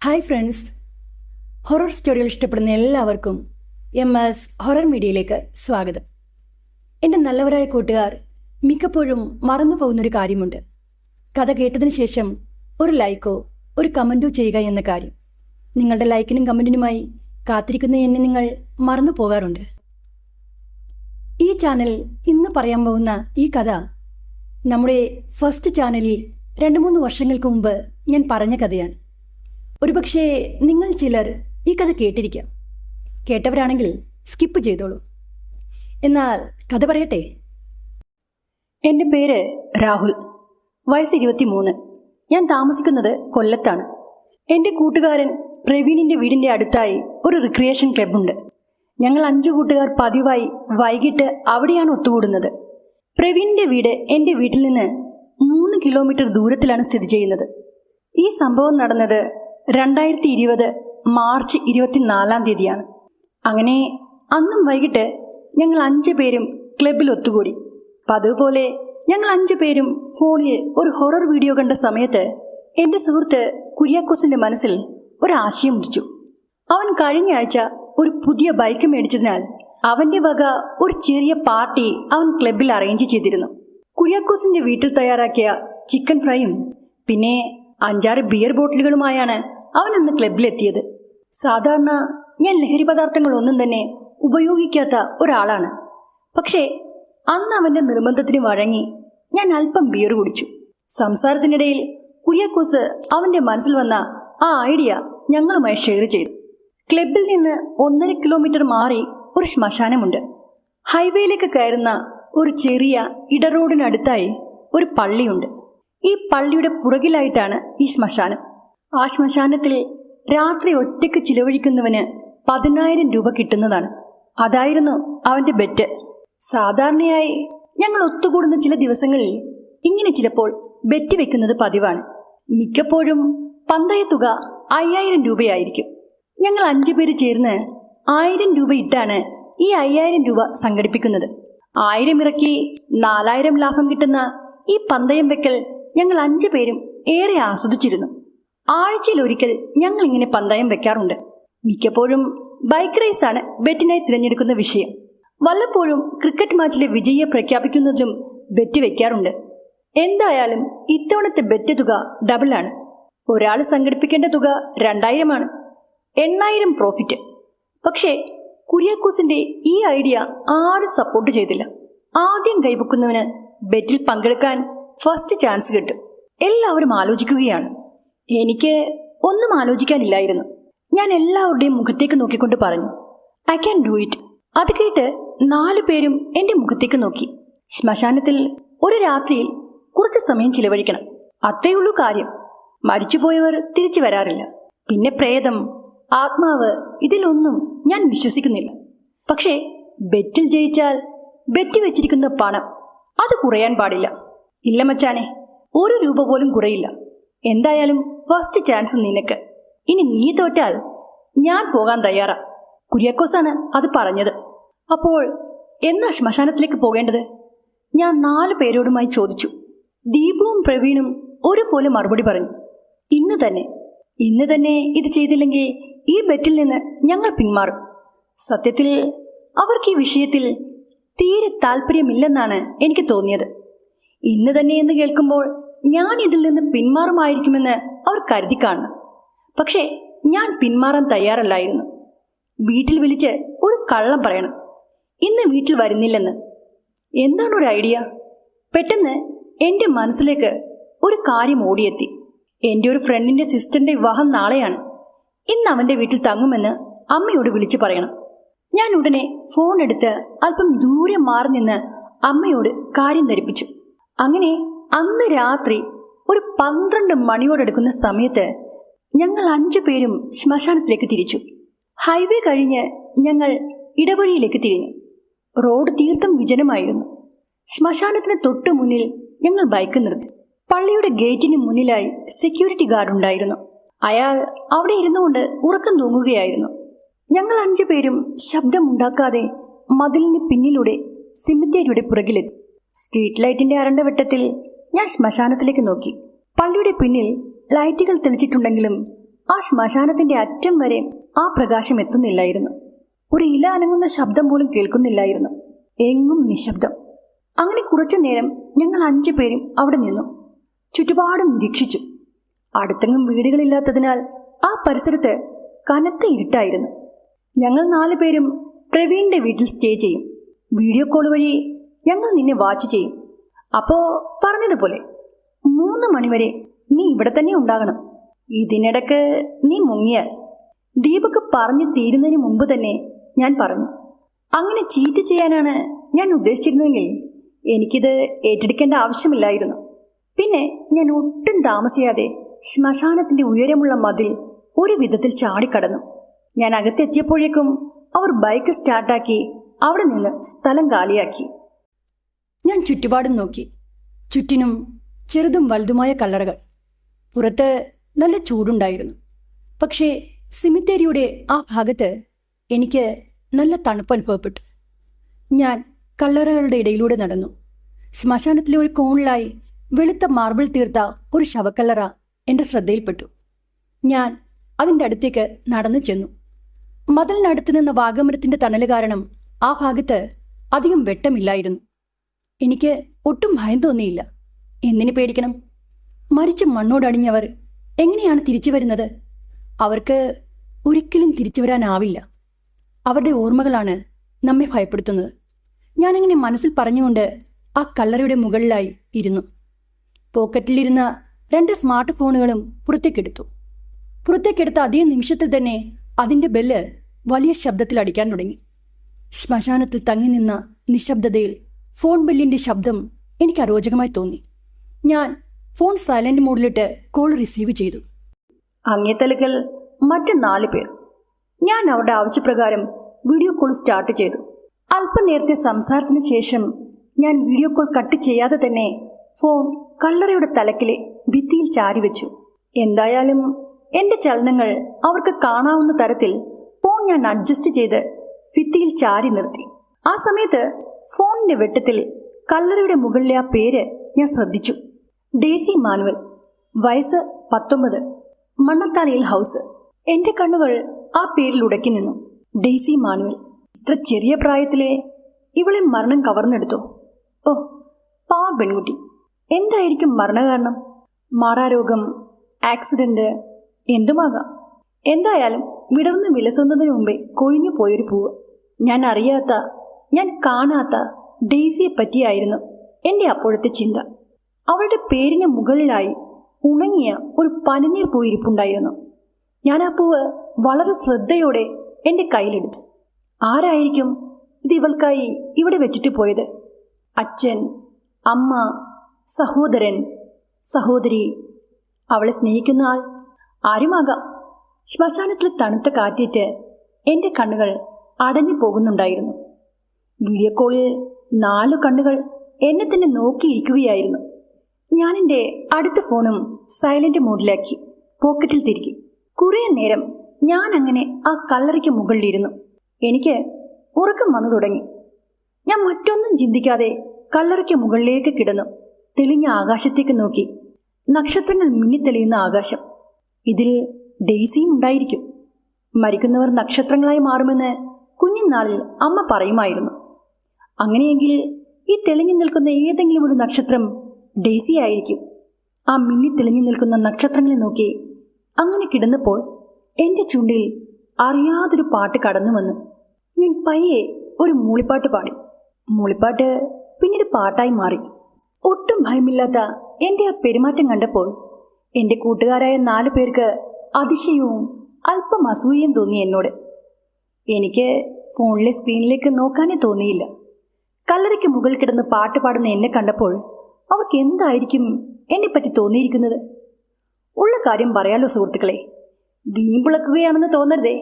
Hi friends, horror സ്റ്റോറികൾ ഇഷ്ടപ്പെടുന്ന എല്ലാവർക്കും MS horror മീഡിയയിലേക്ക് സ്വാഗതം. എൻ്റെ നല്ലവരായ കൂട്ടുകാർ മിക്കപ്പോഴും മറന്നു പോകുന്നൊരു കാര്യമുണ്ട്. കഥ കേട്ടതിന് ശേഷം ഒരു ലൈക്കോ ഒരു കമൻറ്റോ ചെയ്യുക എന്ന കാര്യം. നിങ്ങളുടെ ലൈക്കിനും കമൻറ്റിനുമായി കാത്തിരിക്കുന്ന എന്നെ നിങ്ങൾ മറന്നു പോകാറുണ്ട്. ഈ ചാനൽ ഇന്ന് പറയാൻ പോകുന്ന ഈ കഥ നമ്മുടെ ഫസ്റ്റ് ചാനലിൽ 2-3 വർഷങ്ങൾക്ക് മുമ്പ് ഞാൻ പറഞ്ഞ കഥയാണ്. ഒരുപക്ഷെ നിങ്ങൾ ചിലർ ഈ കഥ കേട്ടിരിക്കാം. കേട്ടവരാണെങ്കിൽ സ്കിപ്പ് ചെയ്തോളൂ. എന്നാൽ കഥ പറയട്ടെ. എൻ്റെ പേര് രാഹുൽ, വയസ്സ് 23. ഞാൻ താമസിക്കുന്നത് കൊല്ലത്താണ്. എൻ്റെ കൂട്ടുകാരൻ പ്രവീണിൻ്റെ വീടിൻ്റെ അടുത്തായി ഒരു റിക്രിയേഷൻ ക്ലബ്ബുണ്ട്. ഞങ്ങൾ 5 കൂട്ടുകാർ പതിവായി വൈകിട്ട് അവിടെയാണ് ഒത്തുകൂടുന്നത്. പ്രവീണിൻ്റെ വീട് എൻ്റെ വീട്ടിൽ നിന്ന് 3 കിലോമീറ്റർ ദൂരത്തിലാണ് സ്ഥിതി ചെയ്യുന്നത്. ഈ സംഭവം നടന്നത് 2020 മാർച്ച് 24-ാം തീയതിയാണ്. അങ്ങനെ അന്നും വൈകിട്ട് ഞങ്ങൾ 5 പേരും ക്ലബിൽ ഒത്തുകൂടി. പതിവ് പോലെ ഞങ്ങൾ 5 പേരും ഫോണിൽ ഒരു ഹൊറർ വീഡിയോ കണ്ട സമയത്ത് എൻ്റെ സുഹൃത്ത് കുര്യാക്കോസിൻ്റെ മനസ്സിൽ ഒരാശയം ഉദിച്ചു. അവൻ കഴിഞ്ഞ ആഴ്ച ഒരു പുതിയ ബൈക്ക് മേടിച്ചതിനാൽ അവൻ്റെ വക ഒരു ചെറിയ പാർട്ടി അവൻ ക്ലബിൽ അറേഞ്ച് ചെയ്തിരുന്നു. കുര്യാക്കോസിൻ്റെ വീട്ടിൽ തയ്യാറാക്കിയ ചിക്കൻ ഫ്രൈയും പിന്നെ 5-6 ബിയർ ബോട്ടിലുകളുമായാണ് അവൻ അന്ന് ക്ലബിലെത്തിയത്. സാധാരണ ഞാൻ ലഹരി പദാർത്ഥങ്ങളൊന്നും തന്നെ ഉപയോഗിക്കാത്ത ഒരാളാണ്. പക്ഷേ അന്ന് അവൻ്റെ നിർബന്ധത്തിന് വഴങ്ങി ഞാൻ അല്പം ബിയർ കുടിച്ചു. സംസാരത്തിനിടയിൽ കുര്യാക്കോസ് അവൻ്റെ മനസ്സിൽ വന്ന ആ ഐഡിയ ഞങ്ങളുമായി ഷെയർ ചെയ്തു. ക്ലബിൽ നിന്ന് 1.5 കിലോമീറ്റർ മാറി ഒരു ശ്മശാനമുണ്ട്. ഹൈവേയിലേക്ക് കയറുന്ന ഒരു ചെറിയ ഇടറോഡിനടുത്തായി ഒരു പള്ളിയുണ്ട്. ഈ പള്ളിയുടെ പുറകിലായിട്ടാണ് ഈ ശ്മശാനം. ആ ശ്മശാനത്തിൽ രാത്രി ഒറ്റയ്ക്ക് ചിലവഴിക്കുന്നവന് 10,000 രൂപ കിട്ടുന്നതാണ്. അതായിരുന്നു അവൻ്റെ ബെറ്റ്. സാധാരണയായി ഞങ്ങൾ ഒത്തുകൂടുന്ന ചില ദിവസങ്ങളിൽ ഇങ്ങനെ ചിലപ്പോൾ ബെറ്റ് വെക്കുന്നത് പതിവാണ്. മിക്കപ്പോഴും പന്തയ തുക 5,000 രൂപയായിരിക്കും. ഞങ്ങൾ 5 പേര് ചേർന്ന് 1000 രൂപ ഇട്ടാണ് ഈ 5,000 രൂപ സംഘടിപ്പിക്കുന്നത്. 1000 ഇറക്കി 4,000 ലാഭം കിട്ടുന്ന ഈ പന്തയം വെക്കൽ ഞങ്ങൾ 5 പേരും ഏറെ ആസ്വദിച്ചിരുന്നു. ആഴ്ചയിലൊരിക്കൽ ഞങ്ങൾ ഇങ്ങനെ പന്തയം വെക്കാറുണ്ട്. മിക്കപ്പോഴും ബൈക്ക് റേസാണ് ബെറ്റിനായി തിരഞ്ഞെടുക്കുന്ന വിഷയം. വല്ലപ്പോഴും ക്രിക്കറ്റ് മാച്ചിലെ വിജയിയെ പ്രഖ്യാപിക്കുന്നതിലും ബെറ്റ് വെക്കാറുണ്ട്. എന്തായാലും ഇത്തവണത്തെ ബെറ്റ് തുക ഡബിളാണ്. ഒരാൾ സംഘടിപ്പിക്കേണ്ട തുക 2,000 ആണ്. 8,000 പ്രോഫിറ്റ്. പക്ഷേ കുര്യാക്കോസിന്റെ ഈ ഐഡിയ ആരും സപ്പോർട്ട് ചെയ്തില്ല. ആദ്യം കൈവെക്കുന്നവന് ബെറ്റിൽ പങ്കെടുക്കാൻ ഫസ്റ്റ് ചാൻസ് കിട്ടും. എല്ലാവരും ആലോചിക്കുകയാണ്. എനിക്ക് ഒന്നും ആലോചിക്കാനില്ലായിരുന്നു. ഞാൻ എല്ലാവരുടെയും മുഖത്തേക്ക് നോക്കിക്കൊണ്ട് പറഞ്ഞു, ഐ ക്യാൻ ഡു ഇറ്റ്. അത് കേട്ട് 4 പേരും എൻ്റെ മുഖത്തേക്ക് നോക്കി. ശ്മശാനത്തിൽ ഒരു രാത്രിയിൽ കുറച്ച് സമയം ചിലവഴിക്കണം, അത്രയുള്ളൂ കാര്യം. മരിച്ചുപോയവർ തിരിച്ചു വരാറില്ല. പിന്നെ പ്രേതം, ആത്മാവ്, ഇതിലൊന്നും ഞാൻ വിശ്വസിക്കുന്നില്ല. പക്ഷേ ബെറ്റിൽ ജയിച്ചാൽ ബെറ്റ് വെച്ചിരിക്കുന്ന പണം അത് കുറയാൻ പാടില്ല. ഇല്ല മച്ചാനെ, 1 രൂപ പോലും കുറയില്ല. എന്തായാലും ഫസ്റ്റ് ചാൻസ് നിനക്ക്. ഇനി നീ തോറ്റാൽ ഞാൻ പോകാൻ തയ്യാറാ. കുര്യാക്കോസാണ് അത് പറഞ്ഞത്. അപ്പോൾ എന്നാ ശ്മശാനത്തിലേക്ക് പോകേണ്ടത്? ഞാൻ 4 പേരോടുമായി ചോദിച്ചു. ദീപുവും പ്രവീണും ഒരുപോലെ മറുപടി പറഞ്ഞു, ഇന്ന് തന്നെ ഇത് ചെയ്തില്ലെങ്കിൽ ഈ ബെറ്റിൽ നിന്ന് ഞങ്ങൾ പിന്മാറും. സത്യത്തിൽ അവർക്ക് ഈ വിഷയത്തിൽ തീരെ താല്പര്യമില്ലെന്നാണ് എനിക്ക് തോന്നിയത്. ഇന്ന് തന്നെ എന്ന് കേൾക്കുമ്പോൾ ഞാൻ ഇതിൽ നിന്ന് പിന്മാറുമായിരിക്കുമെന്ന് അവർ കരുതി കാണണം. പക്ഷേ ഞാൻ പിന്മാറാൻ തയ്യാറല്ലായിരുന്നു. വീട്ടിൽ വിളിച്ച് ഒരു കള്ളം പറയണം, ഇന്ന് വീട്ടിൽ വരുന്നില്ലെന്ന്. എന്താണ് ഒരു ഐഡിയ? പെട്ടെന്ന് എൻ്റെ മനസ്സിലേക്ക് ഒരു കാര്യം ഓടിയെത്തി. എൻ്റെ ഒരു ഫ്രണ്ടിൻ്റെ സിസ്റ്ററിൻ്റെ വിവാഹം നാളെയാണ്. ഇന്ന് അവൻ്റെ വീട്ടിൽ തങ്ങുമെന്ന് അമ്മയോട് വിളിച്ചു പറയണം. ഞാൻ ഉടനെ ഫോൺ എടുത്ത് അല്പം ദൂരെ മാറി നിന്ന് അമ്മയോട് കാര്യം ധരിപ്പിച്ചു. അങ്ങനെ അന്ന് രാത്രി ഒരു 12 മണിയോടെടുക്കുന്ന സമയത്ത് ഞങ്ങൾ 5 പേരും ശ്മശാനത്തിലേക്ക് തിരിച്ചു. ഹൈവേ കഴിഞ്ഞ് ഞങ്ങൾ ഇടവഴിയിലേക്ക് തിരിഞ്ഞു. റോഡ് തീർത്തും വിജനമായിരുന്നു. ശ്മശാനത്തിന് തൊട്ടു മുന്നിൽ ഞങ്ങൾ ബൈക്ക് നിർത്തി. പള്ളിയുടെ ഗേറ്റിന് മുന്നിലായി സെക്യൂരിറ്റി ഗാർഡ് ഉണ്ടായിരുന്നു. അയാൾ അവിടെ ഇരുന്നുകൊണ്ട് ഉറക്കം തൂങ്ങുകയായിരുന്നു. ഞങ്ങൾ 5 പേരും ശബ്ദമുണ്ടാക്കാതെ മതിലിന് പിന്നിലൂടെ സിമിത്തേരിയുടെ പുറകിലെത്തി. സ്ട്രീറ്റ് ലൈറ്റിന്റെ അരണ്ട വെട്ടത്തിൽ ഞാൻ ശ്മശാനത്തിലേക്ക് നോക്കി. പള്ളിയുടെ പിന്നിൽ ലൈറ്റുകൾ തെളിച്ചിട്ടുണ്ടെങ്കിലും ആ ശ്മശാനത്തിന്റെ അറ്റം വരെ ആ പ്രകാശം എത്തുന്നില്ലായിരുന്നു. ഒരു ഇല അനങ്ങുന്ന ശബ്ദം പോലും കേൾക്കുന്നില്ലായിരുന്നു. എങ്ങും നിശബ്ദം. അങ്ങനെ കുറച്ചു നേരം ഞങ്ങൾ 5 പേരും അവിടെ നിന്നു. ചുറ്റുപാടും നിരീക്ഷിച്ചു. അടുത്തെങ്ങും വീടുകളില്ലാത്തതിനാൽ ആ പരിസരത്ത് കനത്ത ഇരുട്ടായിരുന്നു. ഞങ്ങൾ 4 പേരും പ്രവീണിന്റെ വീട്ടിൽ സ്റ്റേ ചെയ്യും. വീഡിയോ കോൾ വഴി ഞങ്ങൾ നിന്നെ വാച്ച് ചെയ്യും. അപ്പോ പറഞ്ഞതുപോലെ 3 മണിവരെ നീ ഇവിടെ തന്നെ ഉണ്ടാകണം. ഇതിനിടക്ക് നീ മുങ്ങിയാൽ. ദീപക് പറഞ്ഞു തീരുന്നതിന് മുമ്പ് തന്നെ ഞാൻ പറഞ്ഞു. അങ്ങനെ ചീറ്റ് ചെയ്യാനാണ് ഞാൻ ഉദ്ദേശിച്ചിരുന്നെങ്കിൽ എനിക്കിത് ഏറ്റെടുക്കേണ്ട ആവശ്യമില്ലായിരുന്നു. പിന്നെ ഞാൻ ഒട്ടും താമസിയാതെ ശ്മശാനത്തിന്റെ ഉയരമുള്ള മതിൽ ഒരു വിധത്തിൽ ചാടിക്കടന്നു. ഞാൻ അകത്തെത്തിയപ്പോഴേക്കും അവർ ബൈക്ക് സ്റ്റാർട്ടാക്കി അവിടെ നിന്ന് സ്ഥലം കാലിയാക്കി. ഞാൻ ചുറ്റുപാടും നോക്കി. ചുറ്റിനും ചെറുതും വലുതുമായ കല്ലറകൾ. പുറത്ത് നല്ല ചൂടുണ്ടായിരുന്നു. പക്ഷേ സിമിത്തേരിയുടെ ആ ഭാഗത്ത് എനിക്ക് നല്ല തണുപ്പ് അനുഭവപ്പെട്ടു. ഞാൻ കല്ലറകളുടെ ഇടയിലൂടെ നടന്നു. ശ്മശാനത്തിലെ ഒരു കോണിലായി വെളുത്ത മാർബിൾ തീർത്ത ഒരു ശവക്കല്ലറ എൻ്റെ ശ്രദ്ധയിൽപ്പെട്ടു. ഞാൻ അതിൻ്റെ അടുത്തേക്ക് നടന്നു ചെന്നു. മതിലിനടുത്ത് നിന്ന വാഗമരത്തിൻ്റെ തണൽ കാരണം ആ ഭാഗത്ത് അധികം വെട്ടമില്ലായിരുന്നു. എനിക്ക് ഒട്ടും ഭയം തോന്നിയില്ല. എന്തിനു പേടിക്കണം? മരിച്ച മണ്ണോടണിഞ്ഞവർ എങ്ങനെയാണ് തിരിച്ചു വരുന്നത്? അവർക്ക് ഒരിക്കലും തിരിച്ചു വരാനാവില്ല. അവരുടെ ഓർമ്മകളാണ് നമ്മെ ഭയപ്പെടുത്തുന്നത്. ഞാനങ്ങനെ മനസ്സിൽ പറഞ്ഞുകൊണ്ട് ആ കല്ലറയുടെ മുകളിലായി ഇരുന്നു. പോക്കറ്റിലിരുന്ന 2 സ്മാർട്ട് ഫോണുകളും പുറത്തേക്കെടുത്ത അതേ നിമിഷത്തിൽ തന്നെ അതിൻ്റെ ബെല്ല് വലിയ ശബ്ദത്തിൽ അടിക്കാൻ തുടങ്ങി. ശ്മശാനത്തിൽ തങ്ങി നിന്ന നിശബ്ദതയിൽ ഫോൺ ബെല്ലിൻ്റെ ശബ്ദം എനിക്ക് അരോചകമായി തോന്നി. ഞാൻ ഫോൺ സൈലന്റ് മോഡിലിട്ട് കോൾ റിസീവ് ചെയ്തു. അങ്ങേത്തലക്കൽ മറ്റ് 4 പേർ. ഞാൻ അവരുടെ ആവശ്യപ്രകാരം വീഡിയോ കോൾ സ്റ്റാർട്ട് ചെയ്തു. അല്പനേരത്തെ സംസാരത്തിന് ശേഷം ഞാൻ വീഡിയോ കോൾ കട്ട് ചെയ്യാതെ തന്നെ ഫോൺ കല്ലറയുടെ തലക്കിലെ ഭിത്തിയിൽ ചാരി വെച്ചു. എന്തായാലും എൻ്റെ ചലനങ്ങൾ അവർക്ക് കാണാവുന്ന തരത്തിൽ ഫോൺ ഞാൻ അഡ്ജസ്റ്റ് ചെയ്ത് ഭിത്തിയിൽ ചാരി നിർത്തി. ആ സമയത്ത് ഫോണിന്റെ വെട്ടത്തിൽ കല്ലറയുടെ മുകളിലെ ആ പേര് ഞാൻ ശ്രദ്ധിച്ചു. ഡെയ്സി മാനുവൽ, വയസ്സ് 19, മണ്ണത്താലയിൽ ഹൗസ്. എൻ്റെ കണ്ണുകൾ ആ പേരിൽ ഉടക്കി നിന്നു. ഡെയ്സി മാനുവൽ. ഇത്ര ചെറിയ പ്രായത്തിലെ ഇവളെ മരണം കവർന്നെടുത്തോ? ഓ, പാവ പെൺകുട്ടി. എന്തായിരിക്കും മരണകാരണം? മാറാരോഗം, ആക്സിഡന്റ്, എന്തുമാകാം. എന്തായാലും വിടർന്ന് വിലസുന്നതിന് മുമ്പേ കൊഴിഞ്ഞു പോയൊരു പൂവ്. ഞാൻ അറിയാത്ത, ഞാൻ കാണാത്ത ഡെയ്സിയെ പറ്റിയായിരുന്നു എൻ്റെ അപ്പോഴത്തെ ചിന്ത. അവളുടെ പേരിന് മുകളിലായി ഉണങ്ങിയ ഒരു പനിനീർ പൂ ഇരിപ്പുണ്ടായിരുന്നു. ഞാൻ ആ പൂവ് വളരെ ശ്രദ്ധയോടെ എൻ്റെ കയ്യിലെടുത്തു. ആരായിരിക്കും ഇത് ഇവൾക്കായി ഇവിടെ വെച്ചിട്ട് പോയത്? അച്ഛൻ, അമ്മ, സഹോദരൻ, സഹോദരി, അവളെ സ്നേഹിക്കുന്ന ആൾ, ആരുമാകാം. ശ്മശാനത്തിൽ തണുത്ത കാറ്റേറ്റ് എൻ്റെ കണ്ണുകൾ അടഞ്ഞു പോകുന്നുണ്ടായിരുന്നു. വീഡിയോ കോളിൽ 4 കണ്ണുകൾ എന്നെ തന്നെ നോക്കിയിരിക്കുകയായിരുന്നു. ഞാൻ എൻ്റെ അടുത്ത ഫോണും സൈലന്റ് മോഡിലാക്കി പോക്കറ്റിൽ തിരുകി. കുറേ നേരം ഞാൻ അങ്ങനെ ആ കല്ലറയ്ക്ക് മുകളിലിരുന്നു. എനിക്ക് ഉറക്കം വന്നു തുടങ്ങി. ഞാൻ മറ്റൊന്നും ചിന്തിക്കാതെ കല്ലറയ്ക്ക് മുകളിലേക്ക് കിടന്നു. തെളിഞ്ഞ ആകാശത്തേക്ക് നോക്കി. നക്ഷത്രങ്ങൾ മിന്നിത്തെളിയുന്ന ആകാശം. ഇതിൽ ഡെയ്സിയും ഉണ്ടായിരിക്കും. മരിക്കുന്നവർ നക്ഷത്രങ്ങളായി മാറുമെന്ന് കുഞ്ഞുനാളിൽ അമ്മ പറയുമായിരുന്നു. അങ്ങനെയെങ്കിൽ ഈ തെളിഞ്ഞു നിൽക്കുന്ന ഏതെങ്കിലും ഒരു നക്ഷത്രം ഡെയ്സി ആയിരിക്കും. ആ മിന്നിത്തെളിഞ്ഞു നിൽക്കുന്ന നക്ഷത്രങ്ങളെ നോക്കി അങ്ങനെ കിടന്നപ്പോൾ എൻ്റെ ചുണ്ടിൽ അറിയാതൊരു പാട്ട് കടന്നു വന്നു. ഞാൻ പയ്യെ ഒരു മൂളിപ്പാട്ട് പാടി. മൂളിപ്പാട്ട് പിന്നീട് പാട്ടായി മാറി. ഒട്ടും ഭയമില്ലാത്ത എൻ്റെ ആ പെരുമാറ്റം കണ്ടപ്പോൾ എൻ്റെ കൂട്ടുകാരായ 4 പേർക്ക് അതിശയവും അല്പം അസൂയയും തോന്നി എന്നോട്. എനിക്ക് ഫോണിലെ സ്ക്രീനിലേക്ക് നോക്കാനേ തോന്നിയില്ല. കല്ലറയ്ക്ക് മുകളിൽ കിടന്ന് പാട്ട് പാടുന്ന എന്നെ കണ്ടപ്പോൾ അവർക്ക് എന്തായിരിക്കും എന്നെപ്പറ്റി തോന്നിയിരിക്കുന്നത്? ഉള്ള കാര്യം പറയാലോ സുഹൃത്തുക്കളെ, വീമ്പിളക്കുകയാണെന്ന് തോന്നരുതേ.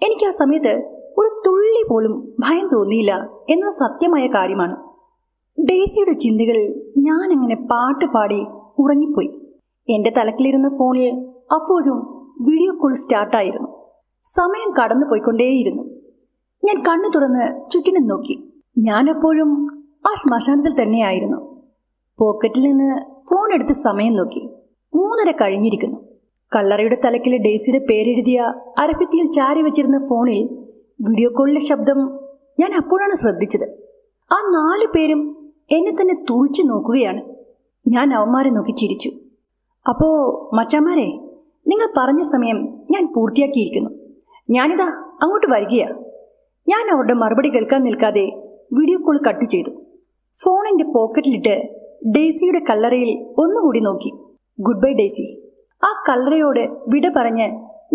എനിക്ക് ആ സമയത്ത് ഒരു തുള്ളി പോലും ഭയം തോന്നിയില്ല എന്നത് സത്യമായ കാര്യമാണ്. ഡെയ്സിയുടെ ചിന്തകളിൽ ഞാനങ്ങനെ പാട്ട് പാടി ഉറങ്ങിപ്പോയി. എൻ്റെ തലക്കിലിരുന്ന ഫോണിൽ അപ്പോഴും വീഡിയോ കോൾ സ്റ്റാർട്ടായിരുന്നു. സമയം കടന്നു പോയിക്കൊണ്ടേയിരുന്നു. ഞാൻ കണ്ണു തുറന്ന് ചുറ്റിനും നോക്കി. ഞാനെപ്പോഴും ആ ശ്മശാനത്തിൽ തന്നെയായിരുന്നു. പോക്കറ്റിൽ നിന്ന് ഫോൺ എടുത്ത് സമയം നോക്കി. 3:30 കഴിഞ്ഞിരിക്കുന്നു. കല്ലറയുടെ തലക്കിലെ ഡെയ്സിയുടെ പേരെഴുതിയ അരഭിത്തിയിൽ ചാരി വെച്ചിരുന്ന ഫോണിൽ വീഡിയോ കോളിലെ ശബ്ദം ഞാൻ അപ്പോഴാണ് ശ്രദ്ധിച്ചത്. ആ 4 പേരും എന്നെ തന്നെ തുറിച്ചു നോക്കുകയാണ്. ഞാൻ അവന്മാരെ നോക്കി ചിരിച്ചു. "അപ്പോ മച്ചാമാരെ, നിങ്ങൾ പറഞ്ഞ സമയം ഞാൻ പൂർത്തിയാക്കിയിരിക്കുന്നു. ഞാനിതാ അങ്ങോട്ട് വരികയാ." ഞാൻ അവരുടെ മറുപടി കേൾക്കാൻ നിൽക്കാതെ വീഡിയോ കോൾ കട്ട് ചെയ്തു. ഫോണിന്റെ പോക്കറ്റിലിട്ട് ഡെയ്സിയുടെ കല്ലറയിൽ ഒന്നുകൂടി നോക്കി. "Good bye Daisy." ആ കല്ലറയോട് വിട പറഞ്ഞ്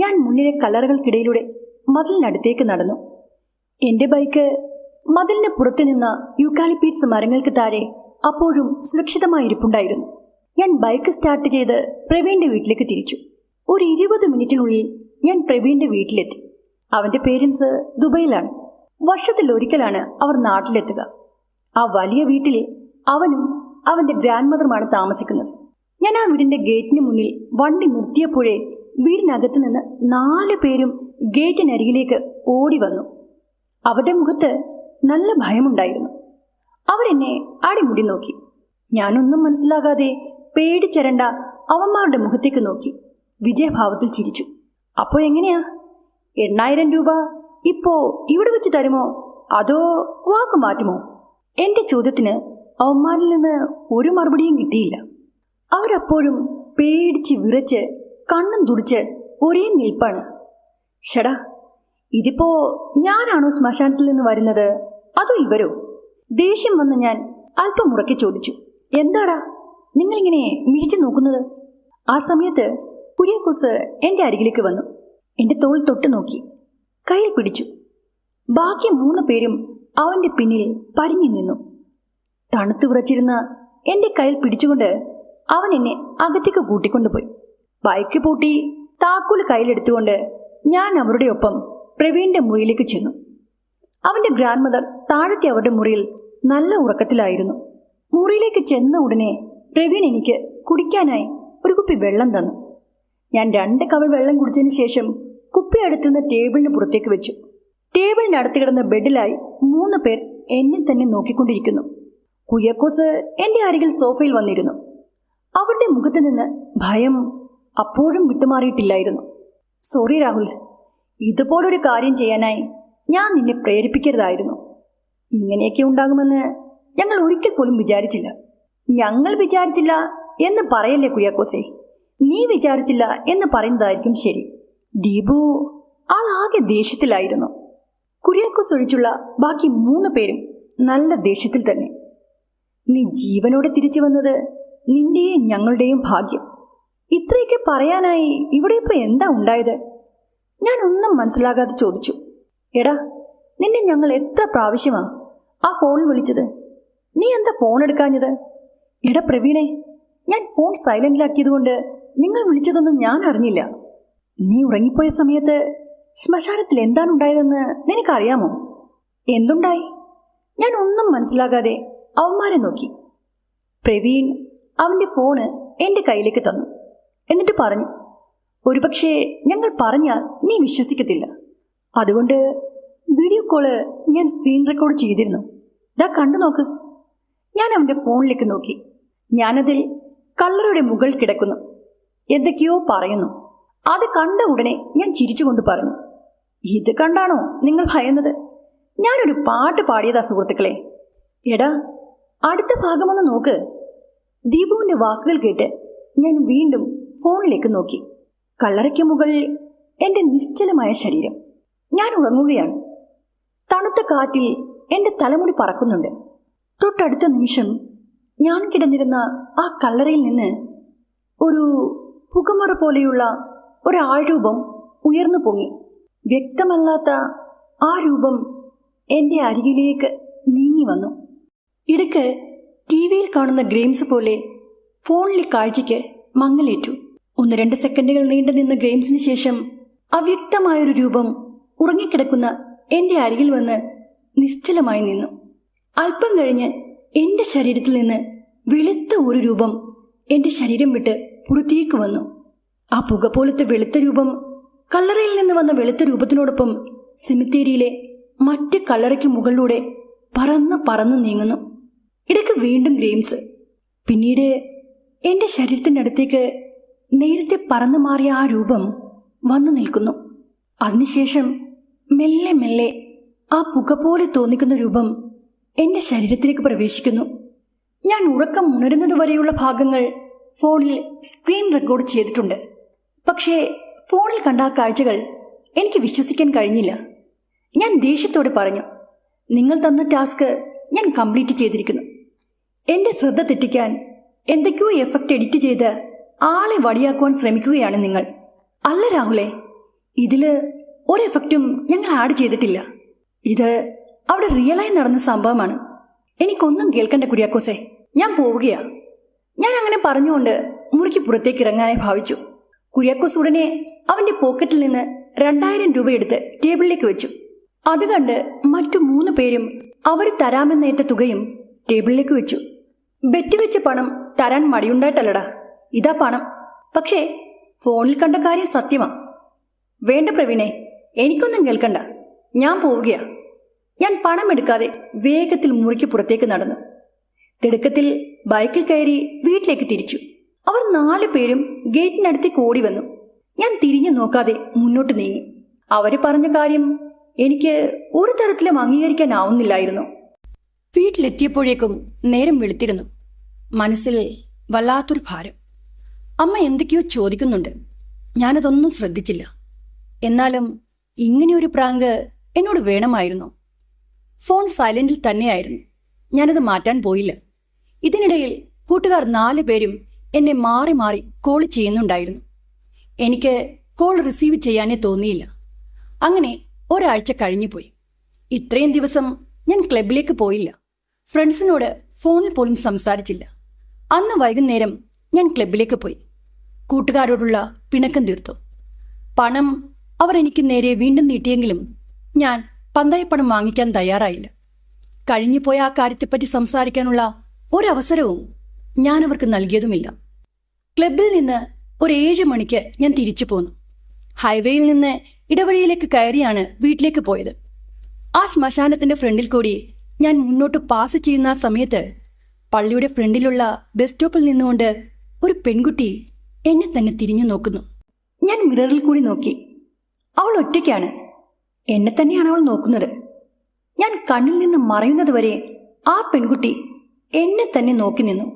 ഞാൻ മുന്നിലെ കല്ലറകൾക്കിടയിലൂടെ മതിലിനടുത്തേക്ക് നടന്നു. എന്റെ ബൈക്ക് മതിലിന് പുറത്തു നിന്ന യൂക്കാലിപ്പീഡ്സ് മരങ്ങൾക്ക് താഴെ അപ്പോഴും സുരക്ഷിതമായി ഇരിപ്പുണ്ടായിരുന്നു. ഞാൻ ബൈക്ക് സ്റ്റാർട്ട് ചെയ്ത് പ്രവീണിന്റെ വീട്ടിലേക്ക് തിരിച്ചു. ഒരു 20 മിനിറ്റിനുള്ളിൽ ഞാൻ പ്രവീണിന്റെ വീട്ടിലെത്തി. അവന്റെ പേരൻസ് ദുബൈയിലാണ്. വർഷത്തിലൊരിക്കലാണ് അവർ നാട്ടിലെത്തുക. ആ വലിയ വീട്ടിൽ അവനും അവന്റെ ഗ്രാൻഡ് മദറുമാണ് താമസിക്കുന്നത്. ഞാൻ ആ വീടിന്റെ ഗേറ്റിന് മുന്നിൽ വണ്ടി നിർത്തിയപ്പോഴേ വീടിനകത്ത് നിന്ന് 4 പേരും ഗേറ്റിനരികിലേക്ക് ഓടി വന്നു. അവരുടെ മുഖത്ത് നല്ല ഭയമുണ്ടായിരുന്നു. അവരെന്നെ അടിമുടി നോക്കി. ഞാനൊന്നും മനസ്സിലാകാതെ പേടിച്ചരണ്ട അവന്മാരുടെ മുഖത്തേക്ക് നോക്കി വിജയഭാവത്തിൽ ചിരിച്ചു. "അപ്പോ എങ്ങനെയാ? 8000 രൂപ ഇപ്പോ ഇവിടെ വെച്ച് തരുമോ, അതോ വാക്ക് മാറ്റുമോ?" എന്റെ ചോദ്യത്തിന് അവന്മാരിൽ നിന്ന് ഒരു മറുപടിയും കിട്ടിയില്ല. അവരപ്പോഴും പേടിച്ച് വിറച്ച് കണ്ണും തുടിച്ച് ഒരേ നിൽപ്പാണ്. "ഷടാ, ഇതിപ്പോ ഞാനാണോ ശ്മശാനത്തിൽ നിന്ന് വരുന്നത്, അതോ ഇവരോ?" ദേഷ്യം വന്ന് ഞാൻ അല്പം ഉറക്കെ ചോദിച്ചു. "എന്താടാ നിങ്ങളിങ്ങനെ മിഴിച്ചു നോക്കുന്നത്?" ആ സമയത്ത് കുര്യാക്കോസ് എന്റെ അരികിലേക്ക് വന്നു. എന്റെ തോൾ തൊട്ട് നോക്കി, കയ്യിൽ പിടിച്ചു. ബാക്കി 3 പേരും അവന്റെ പിന്നിൽ പരിഞ്ഞു നിന്നു. തണുത്തു വിറച്ചിരുന്ന എന്റെ കയ്യിൽ പിടിച്ചുകൊണ്ട് അവൻ എന്നെ അകത്തേക്ക് കൂട്ടിക്കൊണ്ടുപോയി. ബൈക്ക് പൂട്ടി താക്കോൽ കയ്യിലെടുത്തുകൊണ്ട് ഞാൻ അവരുടെ ഒപ്പം പ്രവീണിന്റെ മുറിയിലേക്ക് ചെന്നു. അവന്റെ ഗ്രാൻഡ് മദർ താഴത്തെ അവരുടെ മുറിയിൽ നല്ല ഉറക്കത്തിലായിരുന്നു. മുറിയിലേക്ക് ചെന്ന ഉടനെ പ്രവീൺ എനിക്ക് കുടിക്കാനായി ഒരു കുപ്പി വെള്ളം തന്നു. ഞാൻ 2 കവൾ വെള്ളം കുടിച്ചതിന് ശേഷം കുപ്പി അടുത്തുനിന്ന് ടേബിളിന് പുറത്തേക്ക് വെച്ചു. ടേബിളിനടുത്ത് കിടന്ന ബെഡിലായി 3 പേർ എന്നെ തന്നെ നോക്കിക്കൊണ്ടിരിക്കുന്നു. കുര്യാക്കോസ് എന്റെ അരികിൽ സോഫയിൽ വന്നിരുന്നു. അവരുടെ മുഖത്ത് നിന്ന് ഭയം അപ്പോഴും വിട്ടുമാറിയിട്ടില്ലായിരുന്നു. "സോറി രാഹുൽ, ഇതുപോലൊരു കാര്യം ചെയ്യാനായി ഞാൻ നിന്നെ പ്രേരിപ്പിക്കരുതായിരുന്നു. ഇങ്ങനെയൊക്കെ ഉണ്ടാകുമെന്ന് ഞങ്ങൾ ഒരിക്കൽ പോലും വിചാരിച്ചില്ല." "ഞങ്ങൾ വിചാരിച്ചില്ല എന്ന് പറയല്ലേ കുര്യാക്കോസേ, നീ വിചാരിച്ചില്ല എന്ന് പറയുന്നതായിരിക്കും ശരി." ദീപു ആളാകെ ദേഷ്യത്തിലായിരുന്നു. കുര്യാക്കോസ് ഒഴിച്ചുള്ള ബാക്കി 3 പേരും നല്ല ദേഷ്യത്തിൽ തന്നെ. "നീ ജീവനോടെ തിരിച്ചു വന്നത് നിന്റെയും ഞങ്ങളുടെയും ഭാഗ്യം. ഇത്രയൊക്കെ പറയാനായി ഇവിടെ ഇപ്പൊ എന്താ ഉണ്ടായത്?" ഞാൻ ഒന്നും മനസ്സിലാകാതെ ചോദിച്ചു. "എടാ, നിന്നെ ഞങ്ങൾ എത്ര പ്രാവശ്യമാ ആ ഫോണിൽ വിളിച്ചത്? നീ എന്താ ഫോൺ എടുക്കാഞ്ഞത്?" "എടാ പ്രവീണേ, ഞാൻ ഫോൺ സൈലന്റിലാക്കിയതുകൊണ്ട് നിങ്ങൾ വിളിച്ചതൊന്നും ഞാൻ അറിഞ്ഞില്ല. നീ ഉറങ്ങിപ്പോയ സമയത്ത് ശ്മശാനത്തിൽ എന്താണുണ്ടായതെന്ന് നിനക്കറിയാമോ?" "എന്തുണ്ടായി?" ഞാൻ ഒന്നും മനസ്സിലാകാതെ അവന്മാരെ നോക്കി. പ്രവീൺ അവന്റെ ഫോണ് എന്റെ കയ്യിലേക്ക് തന്നു. എന്നിട്ട് പറഞ്ഞു, "ഒരുപക്ഷെ ഞങ്ങൾ പറഞ്ഞാൽ നീ വിശ്വസിക്കത്തില്ല. അതുകൊണ്ട് വീഡിയോ കോള് ഞാൻ സ്ക്രീൻ റെക്കോർഡ് ചെയ്തിരുന്നു. ദാ കണ്ടു നോക്ക്." ഞാൻ അവന്റെ ഫോണിലേക്ക് നോക്കി. ഞാനതിൽ കല്ലറയുടെ മുകളിൽ കിടക്കുന്നു, എന്തൊക്കെയോ പറയുന്നു. അത് കണ്ട ഉടനെ ഞാൻ ചിരിച്ചുകൊണ്ട് പറഞ്ഞു, "ഇത് കണ്ടാണോ നിങ്ങൾ ഭയന്നത്? ഞാനൊരു പാട്ട് പാടിയതാ സുഹൃത്തുക്കളെ." "എടാ, അടുത്ത ഭാഗമൊന്ന് നോക്ക്." ദീപുവിന്റെ വാക്കുകൾ കേട്ട് ഞാൻ വീണ്ടും ഫോണിലേക്ക് നോക്കി. കല്ലറയ്ക്ക് മുകളിൽ എന്റെ നിശ്ചലമായ ശരീരം. ഞാൻ ഉറങ്ങുകയാണ്. തണുത്ത കാറ്റിൽ എന്റെ തലമുടി പറക്കുന്നുണ്ട്. തൊട്ടടുത്ത നിമിഷം ഞാൻ കിടന്നിരുന്ന ആ കല്ലറയിൽ നിന്ന് ഒരു പുകമറ പോലെയുള്ള ഒരാൾരൂപം ഉയർന്നു പൊങ്ങി. വ്യക്തമല്ലാത്ത ആ രൂപം എന്റെ അരികിലേക്ക് നീങ്ങി വന്നു. ഇടയ്ക്ക് ടിവിയിൽ കാണുന്ന ഗ്രെയിംസ് പോലെ ഫോണിലെ കാഴ്ചയ്ക്ക് മങ്ങലേറ്റു. 1-2 സെക്കൻഡുകൾ നീണ്ടു നിന്ന ഗ്രെയിംസിന് ശേഷം അവ്യക്തമായൊരു രൂപം ഉറങ്ങിക്കിടക്കുന്ന എന്റെ അരികിൽ വന്ന് നിശ്ചലമായി നിന്നു. അല്പം കഴിഞ്ഞ് എന്റെ ശരീരത്തിൽ നിന്ന് വെളുത്ത ഒരു രൂപം എന്റെ ശരീരം വിട്ട് പുറത്തേക്ക് വന്നു. ആ പുക പോലത്തെ വെളുത്ത രൂപം കല്ലറയിൽ നിന്ന് വന്ന വെളുത്ത രൂപത്തിനോടൊപ്പം സെമിത്തേരിയിലെ മറ്റ് കല്ലറയ്ക്ക് മുകളിലൂടെ പറന്ന് നീങ്ങുന്നു. ഇടയ്ക്ക് വീണ്ടും ഗ്രെയിംസ്. പിന്നീട് എന്റെ ശരീരത്തിൻ്റെ അടുത്തേക്ക് നേരത്തെ പറന്നു മാറിയ ആ രൂപം വന്നു നിൽക്കുന്നു. അതിനുശേഷം മെല്ലെ മെല്ലെ ആ പുക പോലെ തോന്നിക്കുന്ന രൂപം എന്റെ ശരീരത്തിലേക്ക് പ്രവേശിക്കുന്നു. ഞാൻ ഉറക്കം ഉണരുന്നതുവരെയുള്ള ഭാഗങ്ങൾ ഫോണിൽ സ്ക്രീൻ റെക്കോർഡ് ചെയ്തിട്ടുണ്ട്. പക്ഷേ ഫോണിൽ കണ്ട ആ കാഴ്ചകൾ എനിക്ക് വിശ്വസിക്കാൻ കഴിഞ്ഞില്ല. ഞാൻ ദേഷ്യത്തോടെ പറഞ്ഞു, നിങ്ങൾ തന്ന ടാസ്ക് ഞാൻ കംപ്ലീറ്റ് ചെയ്തിരിക്കുന്നു. എന്റെ ശ്രദ്ധ തെറ്റിക്കാൻ എന്തൊക്കെയോ എഫക്റ്റ് എഡിറ്റ് ചെയ്ത് ആളെ വടിയാക്കുവാൻ ശ്രമിക്കുകയാണ് നിങ്ങൾ. അല്ല രാഹുലേ, ഇതില് ഒരു എഫക്റ്റും ഞങ്ങൾ ആഡ് ചെയ്തിട്ടില്ല. ഇത് അവിടെ റിയലായി നടന്ന സംഭവമാണ്. എനിക്കൊന്നും കേൾക്കണ്ട കുര്യാക്കോസേ, ഞാൻ പോവുകയാ. ഞാൻ അങ്ങനെ പറഞ്ഞുകൊണ്ട് മുറിക്ക് പുറത്തേക്ക് ഇറങ്ങാനായി ഭാവിച്ചു. കുര്യാക്കോസ് ഉടനെ അവന്റെ പോക്കറ്റിൽ നിന്ന് 2000 രൂപ എടുത്ത് ടേബിളിലേക്ക് വെച്ചു. അത് കണ്ട് മറ്റു 3 പേരും അവർ തരാമെന്നേറ്റ തുകയും ടേബിളിലേക്ക് വെച്ചു. ബെറ്റ് വെച്ച പണം തരാൻ മടിയുണ്ടായിട്ടല്ലടാ, ഇതാ പണം. പക്ഷേ ഫോണിൽ കണ്ട കാര്യം സത്യമാ. വേണ്ട പ്രവീണേ, എനിക്കൊന്നും കേൾക്കണ്ട, ഞാൻ പോവുകയാ. ഞാൻ പണം എടുക്കാതെ വേഗത്തിൽ മുറിക്ക് പുറത്തേക്ക് നടന്നു. തിടുക്കത്തിൽ ബൈക്കിൽ കയറി വീട്ടിലേക്ക് തിരിച്ചു. അവർ 4 പേരും ഗേറ്റിനടുത്തേക്ക് ഓടി വന്നു. ഞാൻ തിരിഞ്ഞു നോക്കാതെ മുന്നോട്ട് നീങ്ങി. അവര് പറഞ്ഞ കാര്യം എനിക്ക് ഒരു തരത്തിലും അംഗീകരിക്കാനാവുന്നില്ലായിരുന്നു. വീട്ടിലെത്തിയപ്പോഴേക്കും നേരം വെളുത്തിരുന്നു. മനസ്സിൽ വല്ലാത്തൊരു ഭാരം. അമ്മ എന്തൊക്കെയോ ചോദിക്കുന്നുണ്ട്. ഞാനതൊന്നും ശ്രദ്ധിച്ചില്ല. എന്നാലും ഇങ്ങനെയൊരു പ്രാങ്ക് എന്നോട് വേണമായിരുന്നു. ഫോൺ സൈലന്റിൽ തന്നെയായിരുന്നു. ഞാനത് മാറ്റാൻ പോയില്ല. ഇതിനിടയിൽ കൂട്ടുകാർ 4 പേരും എന്നെ മാറി മാറി കോൾ ചെയ്യുന്നുണ്ടായിരുന്നു. എനിക്ക് കോൾ റിസീവ് ചെയ്യാനേ തോന്നിയില്ല. അങ്ങനെ ഒരാഴ്ച കഴിഞ്ഞുപോയി. ഇത്രയും ദിവസം ഞാൻ ക്ലബിലേക്ക് പോയില്ല. ഫ്രണ്ട്സിനോട് ഫോണിൽ പോലും സംസാരിച്ചില്ല. അന്ന് വൈകുന്നേരം ഞാൻ ക്ലബിലേക്ക് പോയി. കൂട്ടുകാരോടുള്ള പിണക്കം തീർത്തു. പണം അവർ എനിക്ക് നേരെ വീണ്ടും നീട്ടിയെങ്കിലും ഞാൻ പന്തയപ്പണം വാങ്ങിക്കാൻ തയ്യാറായില്ല. കഴിഞ്ഞുപോയ ആ കാര്യത്തെപ്പറ്റി സംസാരിക്കാനുള്ള ഒരവസരവും ഞാൻ അവർക്ക് നൽകിയതുമില്ല. ക്ലബിൽ നിന്ന് ഒരു 7 മണിക്ക് ഞാൻ തിരിച്ചു പോന്നു. ഹൈവേയിൽ നിന്ന് ഇടവഴിയിലേക്ക് കയറിയാണ് വീട്ടിലേക്ക് പോയത്. ആ ശ്മശാനത്തിന്റെ ഫ്രണ്ടിൽ കൂടി ഞാൻ മുന്നോട്ട് പാസ് ചെയ്യുന്ന ആ സമയത്ത് പള്ളിയുടെ ഫ്രണ്ടിലുള്ള ബസ് സ്റ്റോപ്പിൽ നിന്നുകൊണ്ട് ഒരു പെൺകുട്ടി എന്നെ തന്നെ തിരിഞ്ഞു നോക്കുന്നു. ഞാൻ മിററിൽ കൂടി നോക്കി. അവൾ ഒറ്റയ്ക്കാണ്. എന്നെ തന്നെയാണ് അവൾ നോക്കുന്നത്. ഞാൻ കണ്ണിൽ നിന്ന് മറയുന്നതുവരെ ആ പെൺകുട്ടി എന്നെ തന്നെ നോക്കി നിന്നു.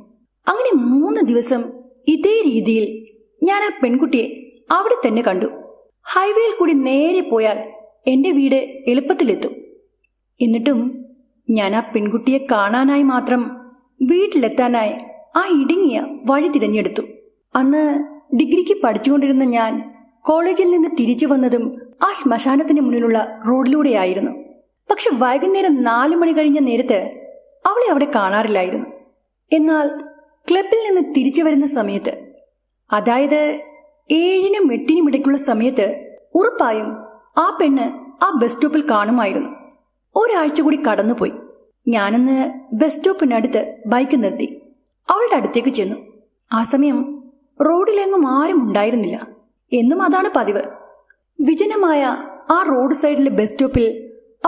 അങ്ങനെ 3 ദിവസം ഇതേ രീതിയിൽ ഞാൻ ആ പെൺകുട്ടിയെ അവിടെ തന്നെ കണ്ടു. ഹൈവേയിൽ കൂടി നേരെ പോയാൽ എന്റെ വീട് എളുപ്പത്തിലെത്തും. എന്നിട്ടും ഞാൻ ആ പെൺകുട്ടിയെ കാണാനായി മാത്രം വീട്ടിലെത്താനായി ആ ഇടുങ്ങിയ വഴി തിരഞ്ഞെടുത്തു. അന്ന് ഡിഗ്രിക്ക് പഠിച്ചുകൊണ്ടിരുന്ന ഞാൻ കോളേജിൽ നിന്ന് തിരിച്ചു വന്നതും ആ ശ്മശാനത്തിന് മുന്നിലുള്ള റോഡിലൂടെയായിരുന്നു. പക്ഷെ വൈകുന്നേരം 4 മണി കഴിഞ്ഞ നേരത്ത് അവളെ അവിടെ കാണാറില്ലായിരുന്നു. എന്നാൽ ക്ലബിൽ നിന്ന് തിരിച്ചു വരുന്ന സമയത്ത്, അതായത് 7-നും 8-നും ഇടയ്ക്കുള്ള സമയത്ത് ഉറപ്പായും ആ പെണ്ണ് ആ ബസ് സ്റ്റോപ്പിൽ കാണുമായിരുന്നു. ഒരാഴ്ച കൂടി കടന്നുപോയി. ഞാനന്ന് ബസ് സ്റ്റോപ്പിനടുത്ത് ബൈക്ക് നിർത്തി അവളുടെ അടുത്തേക്ക് ചെന്നു. ആ സമയം റോഡിലെങ്ങും ആരും ഉണ്ടായിരുന്നില്ല. എന്നും അതാണ് പതിവ്. വിജനമായ ആ റോഡ് സൈഡിലെ ബസ് സ്റ്റോപ്പിൽ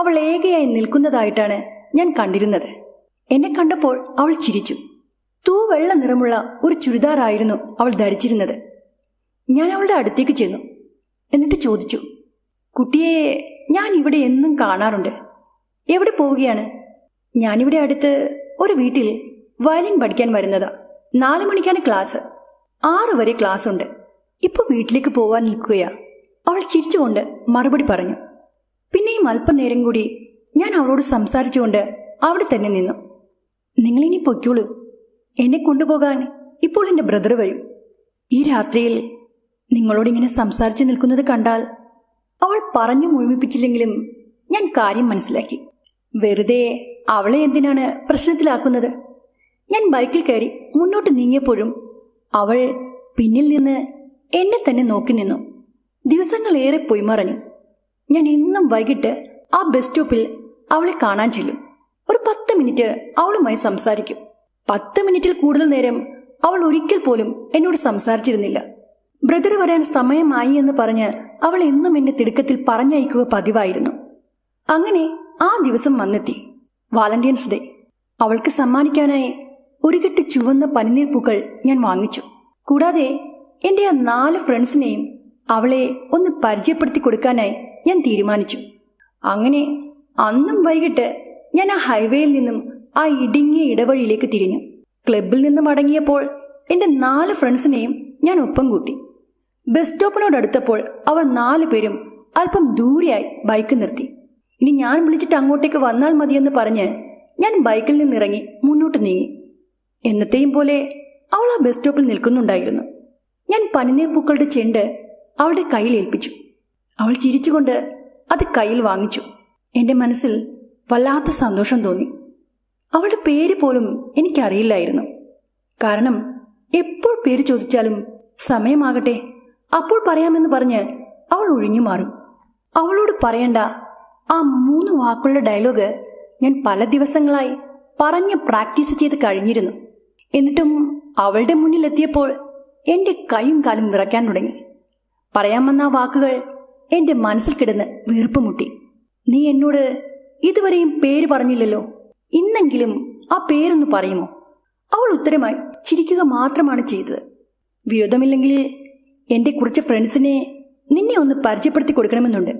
അവൾ ഏകയായി നിൽക്കുന്നതായിട്ടാണ് ഞാൻ കണ്ടിരുന്നത്. എന്നെ കണ്ടപ്പോൾ അവൾ ചിരിച്ചു. തൂവെള്ള നിറമുള്ള ഒരു ചുരിദാറായിരുന്നു അവൾ ധരിച്ചിരുന്നത്. ഞാൻ അവളുടെ അടുത്തേക്ക് ചെന്നു. എന്നിട്ട് ചോദിച്ചു, കുട്ടിയെ ഞാൻ ഇവിടെ എന്നും കാണാറുണ്ട്. എവിടെ പോവുകയാണ്? ഞാനിവിടെ അടുത്ത് ഒരു വീട്ടിൽ വയലിൻ പഠിക്കാൻ വരുന്നതാ. 4 മണിക്കാണ് ക്ലാസ്. 6 വരെ ക്ലാസ് ഉണ്ട്. ഇപ്പൊ വീട്ടിലേക്ക് പോവാൻ നിൽക്കുകയാ. അവൾ ചിരിച്ചുകൊണ്ട് മറുപടി പറഞ്ഞു. പിന്നെയും അല്പനേരം കൂടി ഞാൻ അവളോട് സംസാരിച്ചുകൊണ്ട് അവിടെ തന്നെ നിന്നു. നിങ്ങളിനി പൊയ്ക്കോളൂ. എന്നെ കൊണ്ടുപോകാൻ ഇപ്പോൾ എൻ്റെ ബ്രദർ വരും. ഈ രാത്രിയിൽ നിങ്ങളോടിങ്ങനെ സംസാരിച്ചു നിൽക്കുന്നത് കണ്ടാൽ. അവൾ പറഞ്ഞു മുഴുമിപ്പിച്ചില്ലെങ്കിലും ഞാൻ കാര്യം മനസ്സിലാക്കി. വെറുതെ അവളെ എന്തിനാണ് പ്രശ്നത്തിലാക്കുന്നത്? ഞാൻ ബൈക്കിൽ കയറി മുന്നോട്ട് നീങ്ങിയപ്പോഴും അവൾ പിന്നിൽ നിന്ന് എന്നെ തന്നെ നോക്കി നിന്നു. ദിവസങ്ങളേറെ പോയി മറഞ്ഞു. ഞാൻ എന്നും വൈകിട്ട് ആ ബസ് സ്റ്റോപ്പിൽ അവളെ കാണാൻ ചെല്ലും. ഒരു 10 മിനിറ്റ് അവളുമായി സംസാരിക്കും. 10 മിനിറ്റിൽ കൂടുതൽ നേരം അവൾ ഒരിക്കൽ പോലും എന്നോട് സംസാരിച്ചിരുന്നില്ല. ബ്രദർ വരാൻ സമയമായി എന്ന് പറഞ്ഞ് അവൾ എന്നും എന്നെ തിടുക്കത്തിൽ പറഞ്ഞയക്കുക പതിവായിരുന്നു. അങ്ങനെ ആ ദിവസം വന്നെത്തി. Valentine's day. അവൾക്ക് സമ്മാനിക്കാനായി ഒരു കെട്ട് ചുവന്ന പനിനീർ പൂക്കൾ ഞാൻ വാങ്ങിച്ചു. കൂടാതെ എൻ്റെ ആ 4 ഫ്രണ്ട്സിനെയും അവളെ ഒന്ന് പരിചയപ്പെടുത്തി കൊടുക്കാനായി ഞാൻ തീരുമാനിച്ചു. അങ്ങനെ അന്നും വൈകിട്ട് ഞാൻ ആ ഹൈവേയിൽ നിന്നും ആ ഇടുങ്ങിയ ഇടവഴിയിലേക്ക് തിരിഞ്ഞു. ക്ലബിൽ നിന്നും മടങ്ങിയപ്പോൾ എൻ്റെ 4 ഫ്രണ്ട്സിനെയും ഞാൻ ഒപ്പം കൂട്ടി. ബസ് സ്റ്റോപ്പിനോടടുത്തപ്പോൾ അവർ 4 പേരും അല്പം ദൂരെയായി ബൈക്ക് നിർത്തി. ഇനി ഞാൻ വിളിച്ചിട്ട് അങ്ങോട്ടേക്ക് വന്നാൽ മതിയെന്ന് പറഞ്ഞ് ഞാൻ ബൈക്കിൽ നിന്നിറങ്ങി മുന്നോട്ട് നീങ്ങി. എന്നത്തെയും പോലെ അവൾ ആ ബസ് സ്റ്റോപ്പിൽ നിൽക്കുന്നുണ്ടായിരുന്നു. ഞാൻ പനിനീർ പൂക്കളുടെ ചെണ്ട് അവളുടെ കയ്യിൽ ഏൽപ്പിച്ചു. അവൾ ചിരിച്ചുകൊണ്ട് അത് കയ്യിൽ വാങ്ങിച്ചു. എൻ്റെ മനസ്സിൽ വല്ലാത്ത സന്തോഷം തോന്നി. അവളുടെ പേര് പോലും എനിക്കറിയില്ലായിരുന്നു. കാരണം എപ്പോൾ പേര് ചോദിച്ചാലും സമയമാകട്ടെ അപ്പോൾ പറയാമെന്ന് പറഞ്ഞ് അവൾ ഒഴിഞ്ഞു മാറും. അവളോട് പറയേണ്ട ആ 3 വാക്കുകളുടെ ഡയലോഗ് ഞാൻ പല ദിവസങ്ങളായി പറഞ്ഞ് പ്രാക്ടീസ് ചെയ്ത് കഴിഞ്ഞിരുന്നു. എന്നിട്ടും അവളുടെ മുന്നിലെത്തിയപ്പോൾ എൻ്റെ കൈയും കാലും വിറയ്ക്കാൻ തുടങ്ങി. പറയാൻ വന്ന ആ വാക്കുകൾ എൻ്റെ മനസ്സിൽ കിടന്ന് വീർപ്പുമുട്ടി. നീ എന്നോട് ഇതുവരെയും പേര് പറഞ്ഞില്ലല്ലോ, ഇന്നെങ്കിലും ആ പേരൊന്ന് പറയുമോ? അവൾ ഉത്തരമായി ചിരിക്കുക മാത്രമാണ് ചെയ്തത്. വിരോധമില്ലെങ്കിൽ എൻ്റെ കുറച്ച് ഫ്രണ്ട്സിനെ നിന്നെ ഒന്ന് പരിചയപ്പെടുത്തി കൊടുക്കണമെന്നുണ്ട്.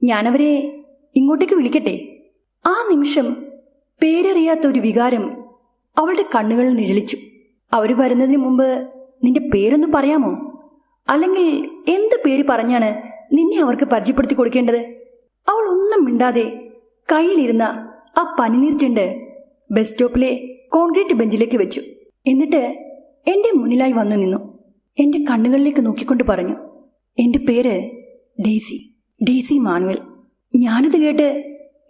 ഞാനവരെ ഇങ്ങോട്ടേക്ക് വിളിക്കട്ടെ? ആ നിമിഷം പേരറിയാത്ത ഒരു വികാരം അവളുടെ കണ്ണുകളിൽ നിഴലിച്ചു. അവർ വരുന്നതിന് മുമ്പ് നിന്റെ പേരൊന്ന് പറയാമോ? അല്ലെങ്കിൽ എന്ത് പേര് പറഞ്ഞാണ് നിന്നെ അവർക്ക് പരിചയപ്പെടുത്തി കൊടുക്കേണ്ടത്? അവൾ ഒന്നും മിണ്ടാതെ കയ്യിലിരുന്ന ആ പനിനീർ ചെണ്ട് ബസ് സ്റ്റോപ്പിലെ കോൺക്രീറ്റ് ബെഞ്ചിലേക്ക് വെച്ചു. എന്നിട്ട് എൻ്റെ മുന്നിലായി വന്നു നിന്നു. എൻ്റെ കണ്ണുകളിലേക്ക് നോക്കിക്കൊണ്ട് പറഞ്ഞു, എൻ്റെ പേര് ഡെയ്സി, ഡെയ്സി മാനുവൽ. ഞാനത് കേട്ട്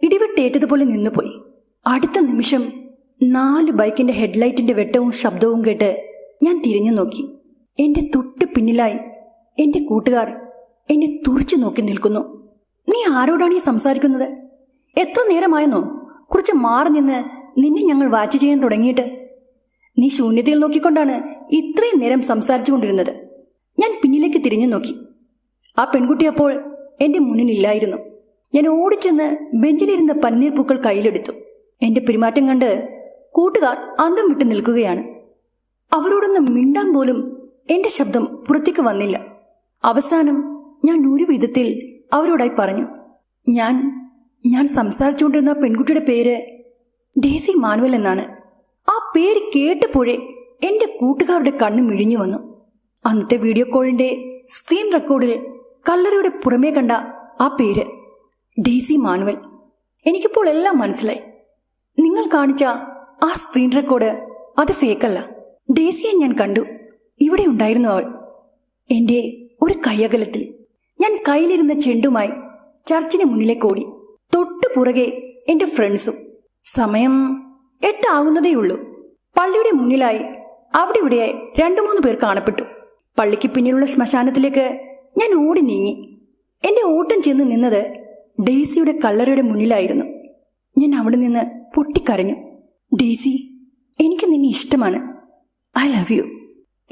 ഇടിവെട്ടേറ്റതുപോലെ നിന്നുപോയി. അടുത്ത നിമിഷം 4 ബൈക്കിന്റെ ഹെഡ്ലൈറ്റിന്റെ വെട്ടവും ശബ്ദവും കേട്ട് ഞാൻ തിരിഞ്ഞു നോക്കി. എൻ്റെ തൊട്ട് പിന്നിലായി എൻ്റെ കൂട്ടുകാർ എന്നെ തുറിച്ചു നോക്കി നിൽക്കുന്നു. നീ ആരോടാണ് ഈ സംസാരിക്കുന്നത്? എത്ര നേരമായെന്നോ കുറച്ച് മാറി നിന്ന് നിന്നെ ഞങ്ങൾ വാച്ച് ചെയ്യാൻ തുടങ്ങിയിട്ട്? നീ ശൂന്യതയിൽ നോക്കിക്കൊണ്ടാണ് ഇത്രയും നേരം സംസാരിച്ചു കൊണ്ടിരുന്നത്. ഞാൻ പിന്നിലേക്ക് തിരിഞ്ഞു നോക്കി. ആ പെൺകുട്ടി അപ്പോൾ എൻ്റെ മുന്നിലില്ലായിരുന്നു. ഞാൻ ഓടിച്ചെന്ന് ബെഞ്ചിലിരുന്ന പനിനീർ പൂക്കൾ കയ്യിലെടുത്തു. എൻ്റെ പെരുമാറ്റം കണ്ട് കൂട്ടുകാർ അന്തം വിട്ട് നിൽക്കുകയാണ്. അവരോടൊന്ന് മിണ്ടാൻ പോലും എൻ്റെ ശബ്ദം പുറത്തേക്ക് വന്നില്ല. അവസാനം ഞാൻ ഒരു വിധത്തിൽ അവരോടായി പറഞ്ഞു, ഞാൻ സംസാരിച്ചുകൊണ്ടിരുന്ന പെൺകുട്ടിയുടെ പേര് ഡെയ്സി മാനുവൽ എന്നാണ്. ആ പേര് കേട്ടപ്പോഴേ എൻ്റെ കൂട്ടുകാരുടെ കണ്ണ് മിഴിഞ്ഞു വന്നു. അന്നത്തെ വീഡിയോ കോളിൻ്റെ സ്ക്രീൻ റെക്കോർഡിൽ കല്ലറയുടെ പുറമേ കണ്ട ആ പേര് ഡെയ്സി മാനുവൽ. എനിക്കിപ്പോൾ എല്ലാം മനസ്സിലായി. നിങ്ങൾ കാണിച്ച ആ സ്ക്രീൻ റെക്കോർഡ് അത് ഫേക്കല്ല. ഡെയ്സിയെ ഞാൻ കണ്ടു. ഇവിടെ ഉണ്ടായിരുന്നു അവൾ. എൻ്റെ ഒരു കൈയകലത്തിൽ. ഞാൻ കയ്യിലിരുന്ന ചെണ്ടുമായി ചർച്ചിന് മുന്നിലേക്ക് ഓടി. തൊട്ടു പുറകെ എൻ്റെ ഫ്രണ്ട്സും. സമയം 8 ആകുന്നതേയുള്ളൂ. പള്ളിയുടെ മുന്നിലായി അവിടെ ഇവിടെയായി 2-3 പേർ കാണപ്പെട്ടു. പള്ളിക്ക് പിന്നിലുള്ള ശ്മശാനത്തിലേക്ക് ഞാൻ ഓടി നീങ്ങി. എൻ്റെ ഓട്ടം ചെന്ന് നിന്നത് ഡെയ്സിയുടെ കല്ലറയുടെ മുന്നിലായിരുന്നു. ഞാൻ അവിടെ നിന്ന് പൊട്ടിക്കരഞ്ഞു. ഡെയ്സി, എനിക്ക് നിന്നെ ഇഷ്ടമാണ്. I love you.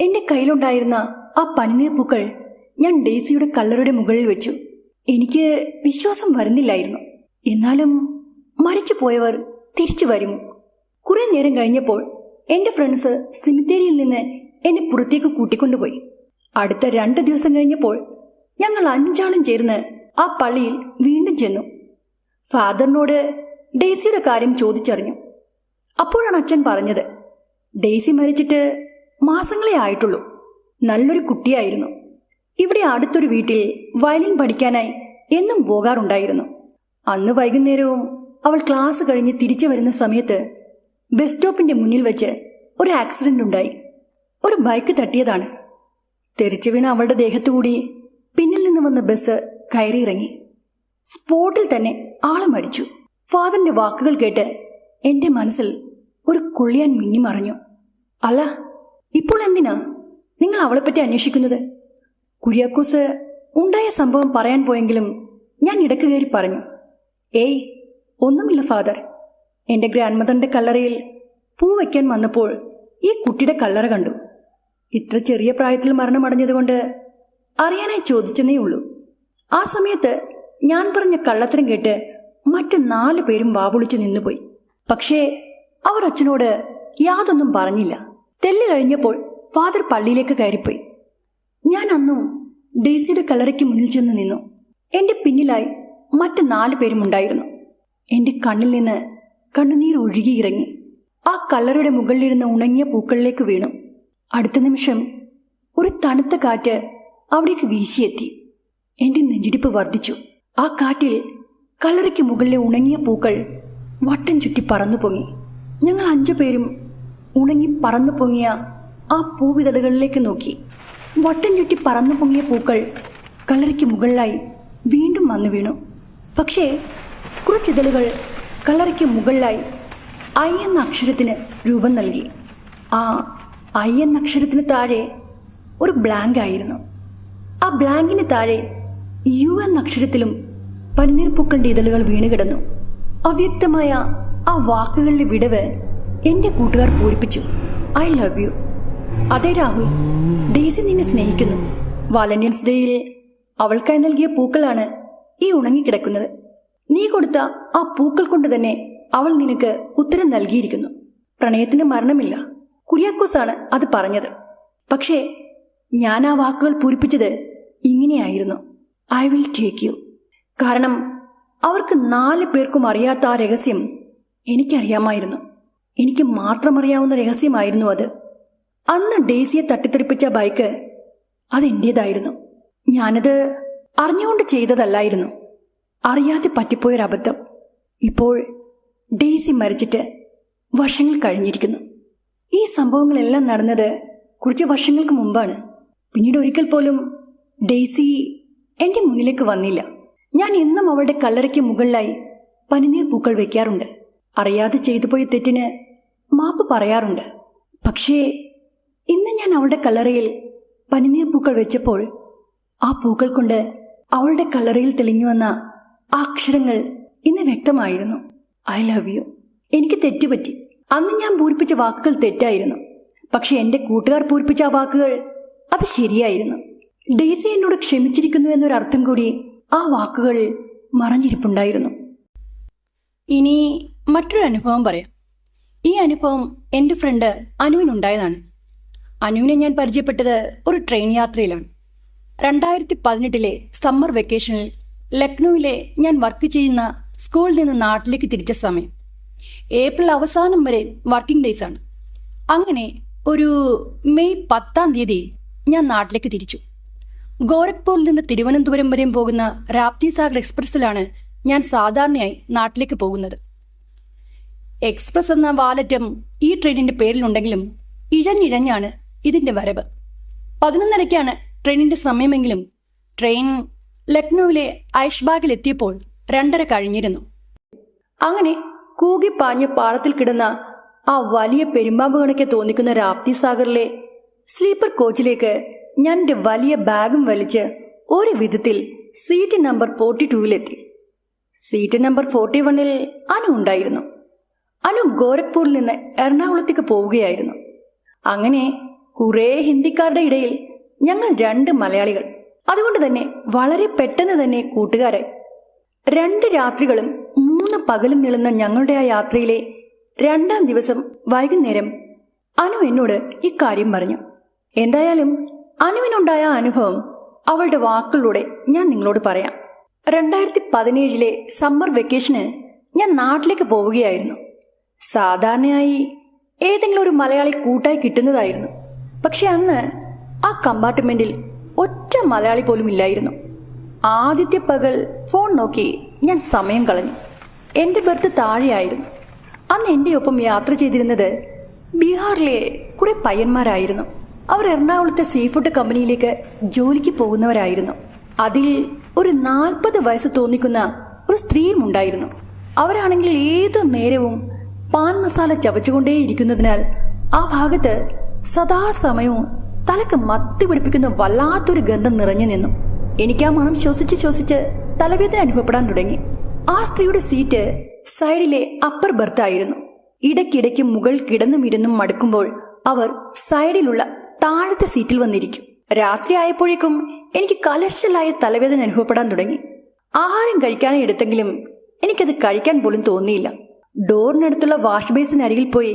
എൻ്റെ കയ്യിലുണ്ടായിരുന്ന ആ പനിനീർ പൂക്കൾ ഞാൻ ഡെയ്സിയുടെ കല്ലറയുടെ മുകളിൽ വെച്ചു. എനിക്ക് വിശ്വാസം വരുന്നില്ലായിരുന്നു. എന്നാലും മരിച്ചു പോയവർ തിരിച്ചു വരുമോ? കുറെ നേരം കഴിഞ്ഞപ്പോൾ എൻ്റെ ഫ്രണ്ട്സ് സിമിത്തേരിയിൽ നിന്ന് എന്നെ പുറത്തേക്ക് കൂട്ടിക്കൊണ്ടുപോയി. അടുത്ത 2 ദിവസം കഴിഞ്ഞപ്പോൾ ഞങ്ങൾ 5 ആളും ചേർന്ന് ആ പള്ളിയിൽ വീണ്ടും ചെന്നു. ഫാദറിനോട് ഡെയ്സിയുടെ കാര്യം ചോദിച്ചറിഞ്ഞു. അപ്പോഴാണ് അച്ഛൻ പറഞ്ഞത്, ഡെയ്സി മരിച്ചിട്ട് മാസങ്ങളേ ആയിട്ടുള്ളൂ. നല്ലൊരു കുട്ടിയായിരുന്നു. ഇവിടെ അടുത്തൊരു വീട്ടിൽ വയലിൻ പഠിക്കാനായി എന്നും പോകാറുണ്ടായിരുന്നു. അന്ന് വൈകുന്നേരവും അവൾ ക്ലാസ് കഴിഞ്ഞ് തിരിച്ചു വരുന്ന സമയത്ത് ബസ് സ്റ്റോപ്പിന്റെ മുന്നിൽ വെച്ച് ഒരു ആക്സിഡന്റ് ഉണ്ടായി. ഒരു ബൈക്ക് തട്ടിയതാണ്. തെറിച്ചു വീണ അവളുടെ ദേഹത്തുകൂടി പിന്നിൽ നിന്ന് വന്ന ബസ് കയറിയിറങ്ങി. സ്പോട്ടിൽ തന്നെ ആള് മരിച്ചു. ഫാദറിന്റെ വാക്കുകൾ കേട്ട് എന്റെ മനസ്സിൽ ഒരു കൊള്ളിയാൻ മിന്നിമറഞ്ഞു. അല്ല, ഇപ്പോൾ എന്തിനാ നിങ്ങൾ അവളെപ്പറ്റി അന്വേഷിക്കുന്നത്? കുര്യാക്കോസ് ഉണ്ടായ സംഭവം പറയാൻ പോയെങ്കിലും ഞാൻ ഇടക്ക് കയറി പറഞ്ഞു, ഏയ് ഒന്നുമില്ല ഫാദർ. എൻ്റെ ഗ്രാൻഡ് മദറിന്റെ കല്ലറയിൽ പൂ വയ്ക്കാൻ വന്നപ്പോൾ ഈ കുട്ടിയുടെ കല്ലറ കണ്ടു. ഇത്ര ചെറിയ പ്രായത്തിൽ മരണമടഞ്ഞതുകൊണ്ട് അറിയാനായി ചോദിച്ചെന്നേ ഉള്ളൂ. ആ സമയത്ത് ഞാൻ പറഞ്ഞ കള്ളത്തരം കേട്ട് മറ്റ് 4 പേരും വാപൊളിച്ചു നിന്നുപോയി. പക്ഷേ അവർ അച്ഛനോട് യാതൊന്നും പറഞ്ഞില്ല. തെല്ല് കഴിഞ്ഞപ്പോൾ ഫാദർ പള്ളിയിലേക്ക് കയറിപ്പോയി. ഞാൻ അന്നും ഡെയ്സിയുടെ കല്ലറയ്ക്ക് മുന്നിൽ ചെന്ന് നിന്നു. എന്റെ പിന്നിലായി മറ്റ് 4 പേരും ഉണ്ടായിരുന്നു. എന്റെ കണ്ണിൽ നിന്ന് കണ്ണുനീർ ഒഴുകിയിറങ്ങി. ആ കല്ലറയുടെ മുകളിലിരുന്ന ഉണങ്ങിയ പൂക്കളിലേക്ക് വീണു. അടുത്ത നിമിഷം ഒരു തണുത്ത കാറ്റ് അവിടേക്ക് വീശിയെത്തി. എന്റെ നെഞ്ചിടിപ്പ് വർദ്ധിച്ചു. ആ കാറ്റിൽ കല്ലറയ്ക്ക് മുകളിലെ ഉണങ്ങിയ പൂക്കൾ വട്ടം ചുറ്റി പറന്നു പൊങ്ങി. ഞങ്ങൾ 5 പേരും ഉണങ്ങി പറന്നു പൊങ്ങിയ ആ പൂവിതളുകളിലേക്ക് നോക്കി. വട്ടം ചുറ്റി പറന്നു പൊങ്ങിയ പൂക്കൾ കല്ലറയ്ക്ക് മുകളിലായി വീണ്ടും വന്നു വീണു. പക്ഷേ കുറച്ചിതളുകൾ കല്ലറയ്ക്ക് മുകളിലായി ഐ എന്ന അക്ഷരത്തിന് രൂപം നൽകി. ആ ഐ എന്ന അക്ഷരത്തിന് താഴെ ഒരു ബ്ലാങ്ക് ആയിരുന്നു. ആ ബ്ലാങ്കിന് താഴെ യു എന്ന അക്ഷരത്തിലും പനിനീർ പൂക്കളുടെ ഇതളുകൾ വീണുകിടന്നു. അവ്യക്തമായ ആ വാക്കുകളിലെ വിടവ് എന്റെ കൂട്ടുകാർ പൂരിപ്പിച്ചു. I love you. അതെ രാഹുൽ, ഡെയ്സി നിന്നെ സ്നേഹിക്കുന്നു. വാലന്റൈൻസ് ഡേയിൽ അവൾക്കായി നൽകിയ പൂക്കളാണ് ഈ ഉണങ്ങിക്കിടക്കുന്നത്. നീ കൊടുത്ത ആ പൂക്കൾ കൊണ്ട് തന്നെ അവൾ നിനക്ക് ഉത്തരം നൽകിയിരിക്കുന്നു. പ്രണയത്തിന് മരണമില്ല. കുര്യാക്കോസാണ് അത് പറഞ്ഞത്. പക്ഷേ ഞാൻ ആ വാക്കുകൾ പൂരിപ്പിച്ചത് ഇങ്ങനെയായിരുന്നു: ഐ വിൽ ടേക്ക് യു. കാരണം അവർക്ക് 4 പേർക്കും അറിയാത്ത ആ രഹസ്യം എനിക്കറിയാമായിരുന്നു. എനിക്ക് മാത്രം അറിയാവുന്ന രഹസ്യമായിരുന്നു അത്. അന്ന് ഡെയ്സിയെ തട്ടിത്തെറിപ്പിച്ച ബൈക്ക് അതെന്റേതായിരുന്നു. ഞാനത് അറിഞ്ഞുകൊണ്ട് ചെയ്തതല്ലായിരുന്നു. അറിയാതെ പറ്റിപ്പോയൊരബദ്ധം. ഇപ്പോൾ ഡെയ്സി മരിച്ചിട്ട് വർഷങ്ങൾ കഴിഞ്ഞിരിക്കുന്നു. ഈ സംഭവങ്ങളെല്ലാം നടന്നത് കുറച്ച് വർഷങ്ങൾക്ക് മുമ്പാണ്. പിന്നീട് ഒരിക്കൽ പോലും ഡെയ്സി എന്റെ മുന്നിലേക്ക് വന്നില്ല. ഞാൻ എന്നും അവളുടെ കല്ലറയ്ക്ക് മുകളിലായി പനിനീർ പൂക്കൾ വെക്കാറുണ്ട്. അറിയാതെ ചെയ്തു പോയ തെറ്റിന് മാപ്പ് പറയാറുണ്ട്. പക്ഷേ ഇന്ന് ഞാൻ അവളുടെ കല്ലറയിൽ പനിനീർ പൂക്കൾ വെച്ചപ്പോൾ ആ പൂക്കൾ കൊണ്ട് അവളുടെ കല്ലറയിൽ തെളിഞ്ഞു വന്ന ആ അക്ഷരങ്ങൾ ഇന്ന് വ്യക്തമായിരുന്നു: ഐ ലവ് യു. എനിക്ക് തെറ്റുപറ്റി. അന്ന് ഞാൻ പൂരിപ്പിച്ച വാക്കുകൾ തെറ്റായിരുന്നു. പക്ഷെ എന്റെ കൂട്ടുകാർ പൂരിപ്പിച്ച ആ വാക്കുകൾ അത് ശരിയായിരുന്നു. ഡെയ്സി എന്നോട് ക്ഷമിച്ചിരിക്കുന്നു എന്നൊരർത്ഥം കൂടി ആ വാക്കുകൾ മറഞ്ഞിരിപ്പുണ്ടായിരുന്നു. ഇനി മറ്റൊരു അനുഭവം പറയാം. ഈ അനുഭവം എൻ്റെ ഫ്രണ്ട് അനുവിനുണ്ടായതാണ്. അനുവിനെ ഞാൻ പരിചയപ്പെട്ടത് ഒരു ട്രെയിൻ യാത്രയിലാണ്. 2018 സമ്മർ വെക്കേഷനിൽ ലക്നൌവിലെ ഞാൻ വർക്ക് ചെയ്യുന്ന സ്കൂളിൽ നിന്ന് നാട്ടിലേക്ക് തിരിച്ച സമയം. ഏപ്രിൽ അവസാനം വരെ വർക്കിംഗ് ഡേയ്സ് ആണ്. അങ്ങനെ ഒരു മെയ് 10-ാം തീയതി ഞാൻ നാട്ടിലേക്ക് തിരിച്ചു. ഗോരഖ്പൂരിൽ നിന്ന് തിരുവനന്തപുരം വരെയും പോകുന്ന രാപ്തി സാഗർ എക്സ്പ്രസ്സിലാണ് ഞാൻ സാധാരണയായി നാട്ടിലേക്ക് പോകുന്നത്. എക്സ്പ്രസ് എന്ന വാലറ്റം ഈ ട്രെയിനിൻ്റെ പേരിലുണ്ടെങ്കിലും ഇഴഞ്ഞിഴഞ്ഞാണ് ഇതിൻ്റെ വരവ്. 11:30-ക്കാണ് ട്രെയിനിൻ്റെ സമയമെങ്കിലും ട്രെയിൻ ലക്നൌവിലെ ഐഷ്ബാഗിൽ എത്തിയപ്പോൾ 2:30 കഴിഞ്ഞിരുന്നു. അങ്ങനെ കൂകിപ്പാഞ്ഞ് പാളത്തിൽ കിടന്ന ആ വലിയ പെരുമ്പാമ്പ് കണക്കെ തോന്നിക്കുന്ന രാപ്തി സാഗറിലെ സ്ലീപ്പർ കോച്ചിലേക്ക് ഞാൻ എൻ്റെ വലിയ ബാഗും വലിച്ച് ഒരു വിധത്തിൽ സീറ്റ് നമ്പർ 42-ലെത്തി. സീറ്റ് നമ്പർ 41-ൽ അനു ഉണ്ടായിരുന്നു. അനു ഗോരഖ്പൂരിൽ നിന്ന് എറണാകുളത്തേക്ക് പോവുകയായിരുന്നു. അങ്ങനെ കുറേ ഹിന്ദിക്കാരുടെ ഇടയിൽ ഞങ്ങൾ 2 മലയാളികൾ. അതുകൊണ്ട് തന്നെ വളരെ പെട്ടെന്ന് തന്നെ കൂട്ടുകാരായി. 2 രാത്രികളും 3 പകലും നീളുന്ന ഞങ്ങളുടെ ആ യാത്രയിലെ 2-ാം ദിവസം വൈകുന്നേരം അനു എന്നോട് ഇക്കാര്യം പറഞ്ഞു. എന്തായാലും അനുവിനുണ്ടായ അനുഭവം അവളുടെ വാക്കുകളിലൂടെ ഞാൻ നിങ്ങളോട് പറയാം. 2017 സമ്മർ വെക്കേഷന് ഞാൻ നാട്ടിലേക്ക് പോവുകയായിരുന്നു. സാധാരണയായി ഏതെങ്കിലും ഒരു മലയാളി കൂട്ടായി കിട്ടുന്നതായിരുന്നു. പക്ഷെ അന്ന് ആ കമ്പാർട്ട്മെന്റിൽ ഒറ്റ മലയാളി പോലും ഇല്ലായിരുന്നു. ആദ്യത്തെ പകൽ ഫോൺ നോക്കി ഞാൻ സമയം കളഞ്ഞു. എൻ്റെ ബർത്ത് താഴെയായിരുന്നു. അന്ന് എൻ്റെ ഒപ്പം യാത്ര ചെയ്തിരുന്നത് ബീഹാറിലെ കുറെ പയ്യന്മാരായിരുന്നു. അവർ എറണാകുളത്തെ സീ ഫുഡ് കമ്പനിയിലേക്ക് ജോലിക്ക് പോകുന്നവരായിരുന്നു. അതിൽ ഒരു 40 വയസ്സ് തോന്നിക്കുന്ന ഒരു സ്ത്രീയും ഉണ്ടായിരുന്നു. അവരാണെങ്കിൽ ഏതു നേരവും പാൻ മസാല ചവച്ചുകൊണ്ടേയിരിക്കുന്നതിനാൽ ആ ഭാഗത്ത് സദാസമയവും തലക്ക് മത്തി പിടിപ്പിക്കുന്ന വല്ലാത്തൊരു ഗന്ധം നിറഞ്ഞു നിന്നു. എനിക്ക് ആ മണം ശ്വസിച്ച് തലവേദന അനുഭവപ്പെടാൻ തുടങ്ങി. ആ സ്ത്രീയുടെ സീറ്റ് സൈഡിലെ അപ്പർ ബർത്തായിരുന്നു. ഇടയ്ക്കിടയ്ക്ക് മുകൾ കിടന്നും ഇരുന്നും മടുക്കുമ്പോൾ അവർ സൈഡിലുള്ള താഴത്തെ സീറ്റിൽ വന്നിരിക്കും. രാത്രി ആയപ്പോഴേക്കും എനിക്ക് കലശലായ തലവേദന അനുഭവപ്പെടാൻ തുടങ്ങി. ആഹാരം കഴിക്കാനായി എടുത്തെങ്കിലും എനിക്കത് കഴിക്കാൻ പോലും തോന്നിയില്ല. ഡോറിനടുത്തുള്ള വാഷ് ബേസിനരികിൽ പോയി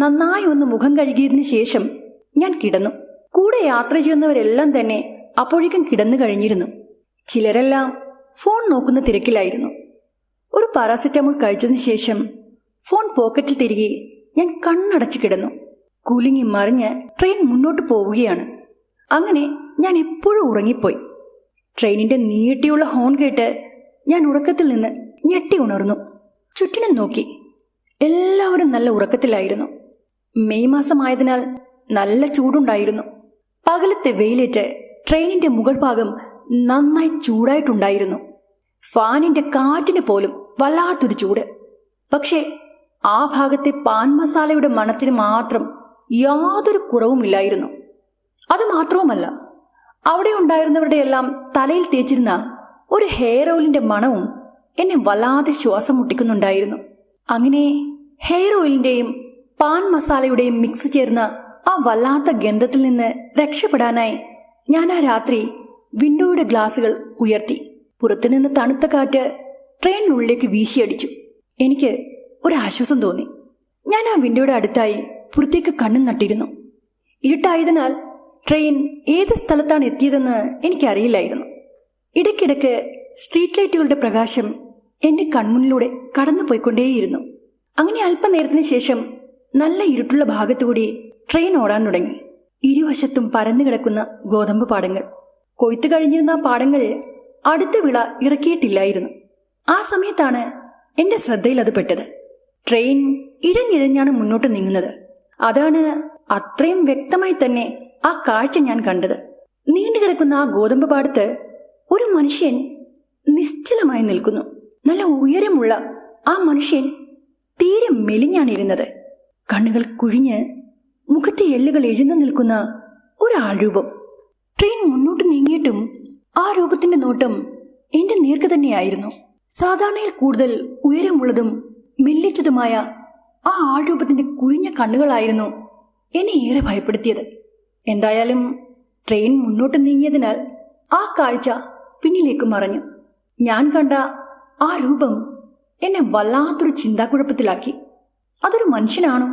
നന്നായി ഒന്ന് മുഖം കഴുകിയതിനു ശേഷം ഞാൻ കിടന്നു. കൂടെ യാത്ര ചെയ്യുന്നവരെല്ലാം തന്നെ അപ്പോഴേക്കും കിടന്നു കഴിഞ്ഞിരുന്നു. ചിലരെല്ലാം ഫോൺ നോക്കുന്ന തിരക്കിലായിരുന്നു. ഒരു പാരാസെറ്റമോൾ കഴിച്ചതിന് ശേഷം ഫോൺ പോക്കറ്റിൽ തിരികെ ഞാൻ കണ്ണടച്ച് കിടന്നു. കുലുങ്ങി മറിഞ്ഞ് ട്രെയിൻ മുന്നോട്ട് പോവുകയാണ്. അങ്ങനെ ഞാൻ എപ്പോഴും ഉറങ്ങിപ്പോയി. ട്രെയിനിന്റെ നീട്ടിയുള്ള ഹോൺ കേട്ട് ഞാൻ ഉറക്കത്തിൽ നിന്ന് ഞെട്ടി ഉണർന്നു. ചുറ്റിനും നോക്കി. എല്ലാവരും നല്ല ഉറക്കത്തിലായിരുന്നു. മെയ് മാസമായതിനാൽ നല്ല ചൂടുണ്ടായിരുന്നു. പകലത്തെ വെയിലേറ്റ് ട്രെയിനിന്റെ മുകൾ ഭാഗം നന്നായി ചൂടായിട്ടുണ്ടായിരുന്നു. ഫാനിന്റെ കാറ്റിന് പോലും വല്ലാത്തൊരു ചൂട്. പക്ഷേ ആ ഭാഗത്തെ പാൻ മസാലയുടെ മണത്തിന് മാത്രം യാതൊരു കുറവുമില്ലായിരുന്നു. അതുമാത്രവുമല്ല, അവിടെ ഉണ്ടായിരുന്നവരുടെ എല്ലാം തലയിൽ തേച്ചിരുന്ന ഒരു ഹെയർ ഓയിലിന്റെ മണവും എന്നെ വല്ലാതെ ശ്വാസം മുട്ടിക്കുന്നുണ്ടായിരുന്നു. അങ്ങനെ ഹെയർ ഓയിലിന്റെയും പാൻ മസാലയുടെയും മിക്സ് ചേർന്ന ആ വല്ലാത്ത ഗന്ധത്തിൽ നിന്ന് രക്ഷപ്പെടാനായി ഞാൻ ആ രാത്രി വിൻഡോയുടെ ഗ്ലാസുകൾ ഉയർത്തി. പുറത്തുനിന്ന് തണുത്ത കാറ്റ് ട്രെയിനിനുള്ളിലേക്ക് വീശിയടിച്ചു. എനിക്ക് ഒരാശ്വാസം തോന്നി. ഞാൻ ആ വിൻഡോയുടെ അടുത്തായി പുറത്തേക്ക് കണ്ണും നട്ടിരുന്നു. ഇരുട്ടായതിനാൽ ട്രെയിൻ ഏത് സ്ഥലത്താണ് എത്തിയതെന്ന് എനിക്കറിയില്ലായിരുന്നു. ഇടയ്ക്കിടയ്ക്ക് സ്ട്രീറ്റ് ലൈറ്റുകളുടെ പ്രകാശം എന്റെ കൺമുന്നിലൂടെ കടന്നുപോയിക്കൊണ്ടേയിരുന്നു. അങ്ങനെ അല്പനേരത്തിന് ശേഷം നല്ല ഇരുട്ടുള്ള ഭാഗത്തുകൂടി ട്രെയിൻ ഓടാൻ തുടങ്ങി. ഇരുവശത്തും പരന്നു കിടക്കുന്ന ഗോതമ്പ് പാടങ്ങൾ. കൊയ്ത്തു കഴിഞ്ഞിരുന്ന ആ പാടങ്ങൾ അടുത്ത വിള ഇറക്കിയിട്ടില്ലായിരുന്നു. ആ സമയത്താണ് എന്റെ ശ്രദ്ധയിൽ അത് പെട്ടത്. ട്രെയിൻ ഇഴഞ്ഞിഴഞ്ഞാണ് മുന്നോട്ട് നീങ്ങുന്നത്. അതാണ് അത്രയും വ്യക്തമായി തന്നെ ആ കാഴ്ച ഞാൻ കണ്ടത്. നീണ്ടുകിടക്കുന്ന ആ ഗോതമ്പ് പാടത്ത് ഒരു മനുഷ്യൻ നിശ്ചലമായി നിൽക്കുന്നു. നല്ല ഉയരമുള്ള ആ മനുഷ്യൻ തീരെ മെലിഞ്ഞാണിരുന്നത്. കണ്ണുകൾ കുഴിഞ്ഞ് മുഖത്തെ എല്ലുകൾ എഴുന്നു നിൽക്കുന്ന ഒരാൾ രൂപം. ട്രെയിൻ മുന്നോട്ട് നീങ്ങിയിട്ടും ആ രൂപത്തിന്റെ നോട്ടം എന്റെ നേർക്ക് തന്നെയായിരുന്നു. സാധാരണയിൽ കൂടുതൽ ഉയരമുള്ളതും മെല്ലിച്ചതുമായ ആ ആൾരൂപത്തിന്റെ കുഴിഞ്ഞ കണ്ണുകളായിരുന്നു എന്നെ ഏറെ ഭയപ്പെടുത്തിയത്. എന്തായാലും ട്രെയിൻ മുന്നോട്ട് നീങ്ങിയതിനാൽ ആ കാഴ്ച പിന്നിലേക്ക് മറഞ്ഞു. ഞാൻ കണ്ട ആ രൂപം എന്നെ വല്ലാത്തൊരു ചിന്താക്കുഴപ്പത്തിലാക്കി. അതൊരു മനുഷ്യനാണോ?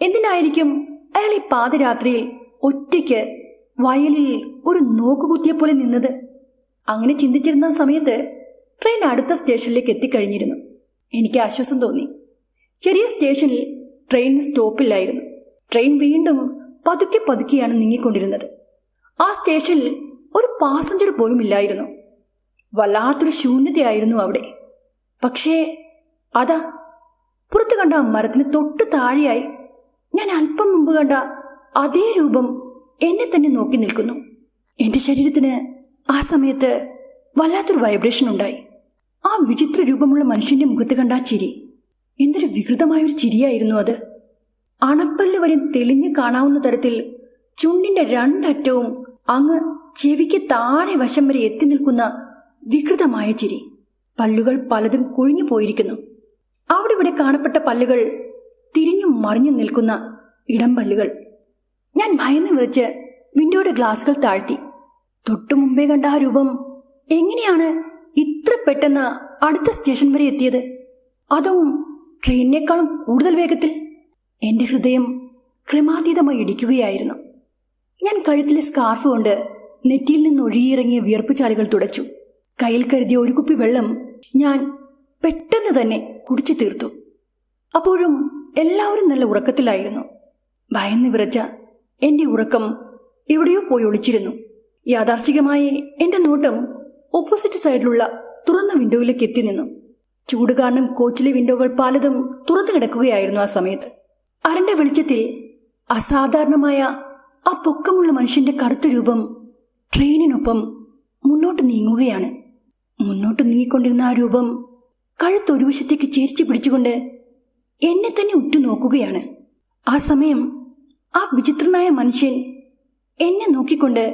എന്തിനായിരിക്കും അയാൾ ഈ പാതിരാത്രിയിൽ ഒറ്റയ്ക്ക് വയലിൽ ഒരു നോക്കുകുത്തിയെ പോലെ നിന്നത്? അങ്ങനെ ചിന്തിച്ചിരുന്ന സമയത്ത് ട്രെയിൻ അടുത്ത സ്റ്റേഷനിലേക്ക് എത്തിക്കഴിഞ്ഞിരുന്നു. എനിക്ക് ആശ്വാസം തോന്നി. ചെറിയ സ്റ്റേഷനിൽ ട്രെയിൻ സ്റ്റോപ്പില്ലായിരുന്നു. ട്രെയിൻ വീണ്ടും പതുക്കെ പതുക്കെയാണ് നീങ്ങിക്കൊണ്ടിരുന്നത്. ആ സ്റ്റേഷനിൽ ഒരു പാസഞ്ചർ പോലും ഇല്ലായിരുന്നു. വല്ലാത്തൊരു ശൂന്യതയായിരുന്നു അവിടെ. പക്ഷേ അതാ പുറത്ത് കണ്ട ആ മരത്തിന് തൊട്ട് താഴെയായി ഞാൻ അല്പം മുമ്പ് കണ്ട അതേ രൂപം എന്നെ തന്നെ നോക്കി നിൽക്കുന്നു. എന്റെ ശരീരത്തിന് ആ സമയത്ത് വല്ലാത്തൊരു വൈബ്രേഷൻ ഉണ്ടായി. ആ വിചിത്ര രൂപമുള്ള മനുഷ്യന്റെ മുഖത്ത് കണ്ട ആ ചിരി എന്തൊരു വികൃതമായൊരു ചിരിയായിരുന്നു അത്. അണപ്പല്ല് വരെ തെളിഞ്ഞു കാണാവുന്ന തരത്തിൽ ചുണ്ടിന്റെ രണ്ടറ്റവും അങ്ങ് ചെവിക്ക് താഴെ വശം വരെ എത്തി നിൽക്കുന്ന വികൃതമായ ചിരി. പല്ലുകൾ പലതും കൊഴിഞ്ഞു പോയിരിക്കുന്നു. അവിടെ ഇവിടെ കാണപ്പെട്ട പല്ലുകൾ തിരിഞ്ഞും മറിഞ്ഞും നിൽക്കുന്ന ഇടം പല്ലുകൾ. ഞാൻ ഭയന്ന് വിറച്ച് വിൻഡോയുടെ ഗ്ലാസുകൾ താഴ്ത്തി. തൊട്ടു മുമ്പേ കണ്ട ആ രൂപം എങ്ങനെയാണ് ഇത്ര പെട്ടെന്ന് അടുത്ത സ്റ്റേഷൻ വരെ എത്തിയത്? അതും ട്രെയിനിനേക്കാളും കൂടുതൽ വേഗത്തിൽ. എന്റെ ഹൃദയം ക്രമാതീതമായി ഇടിക്കുകയായിരുന്നു. ഞാൻ കഴുത്തിലെ സ്കാർഫ് കൊണ്ട് നെറ്റിയിൽ നിന്ന് ഒഴുകിയിറങ്ങിയ വിയർപ്പുചാലുകൾ തുടച്ചു. കയ്യിൽ കരുതിയ ഒരു കുപ്പി വെള്ളം ഞാൻ പെട്ടെന്ന് തന്നെ കുടിച്ചു തീർത്തു. അപ്പോഴും എല്ലാവരും നല്ല ഉറക്കത്തിലായിരുന്നു. ഭയന്ന് വിറച്ച എന്റെ ഉറക്കം എവിടെയോ പോയി ഒളിച്ചിരുന്നു. യാഥാർത്ഥികമായി എന്റെ നോട്ടം ഓപ്പോസിറ്റ് സൈഡിലുള്ള തുറന്ന വിൻഡോയിലേക്ക് എത്തി നിന്നു. ചൂട് കാരണം കോച്ചിലെ വിൻഡോകൾ പലതും തുറന്നു കിടക്കുകയായിരുന്നു. ആ സമയത്ത് അരണ്ട വെളിച്ചത്തിൽ അസാധാരണമായ ആ പൊക്കമുള്ള മനുഷ്യന്റെ കറുത്ത രൂപം ട്രെയിനിനൊപ്പം മുന്നോട്ട് നീങ്ങുകയാണ്. മുന്നോട്ട് നീങ്ങിക്കൊണ്ടിരുന്ന ആ രൂപം കഴുത്തൊരു വശത്തേക്ക് ചേരിച്ചു പിടിച്ചുകൊണ്ട് എന്നെ തന്നെ ഉറ്റുനോക്കുകയാണ്. ആ സമയം ആ വിചിത്രനായ മനുഷ്യൻ എന്നെ നോക്കിക്കൊണ്ട്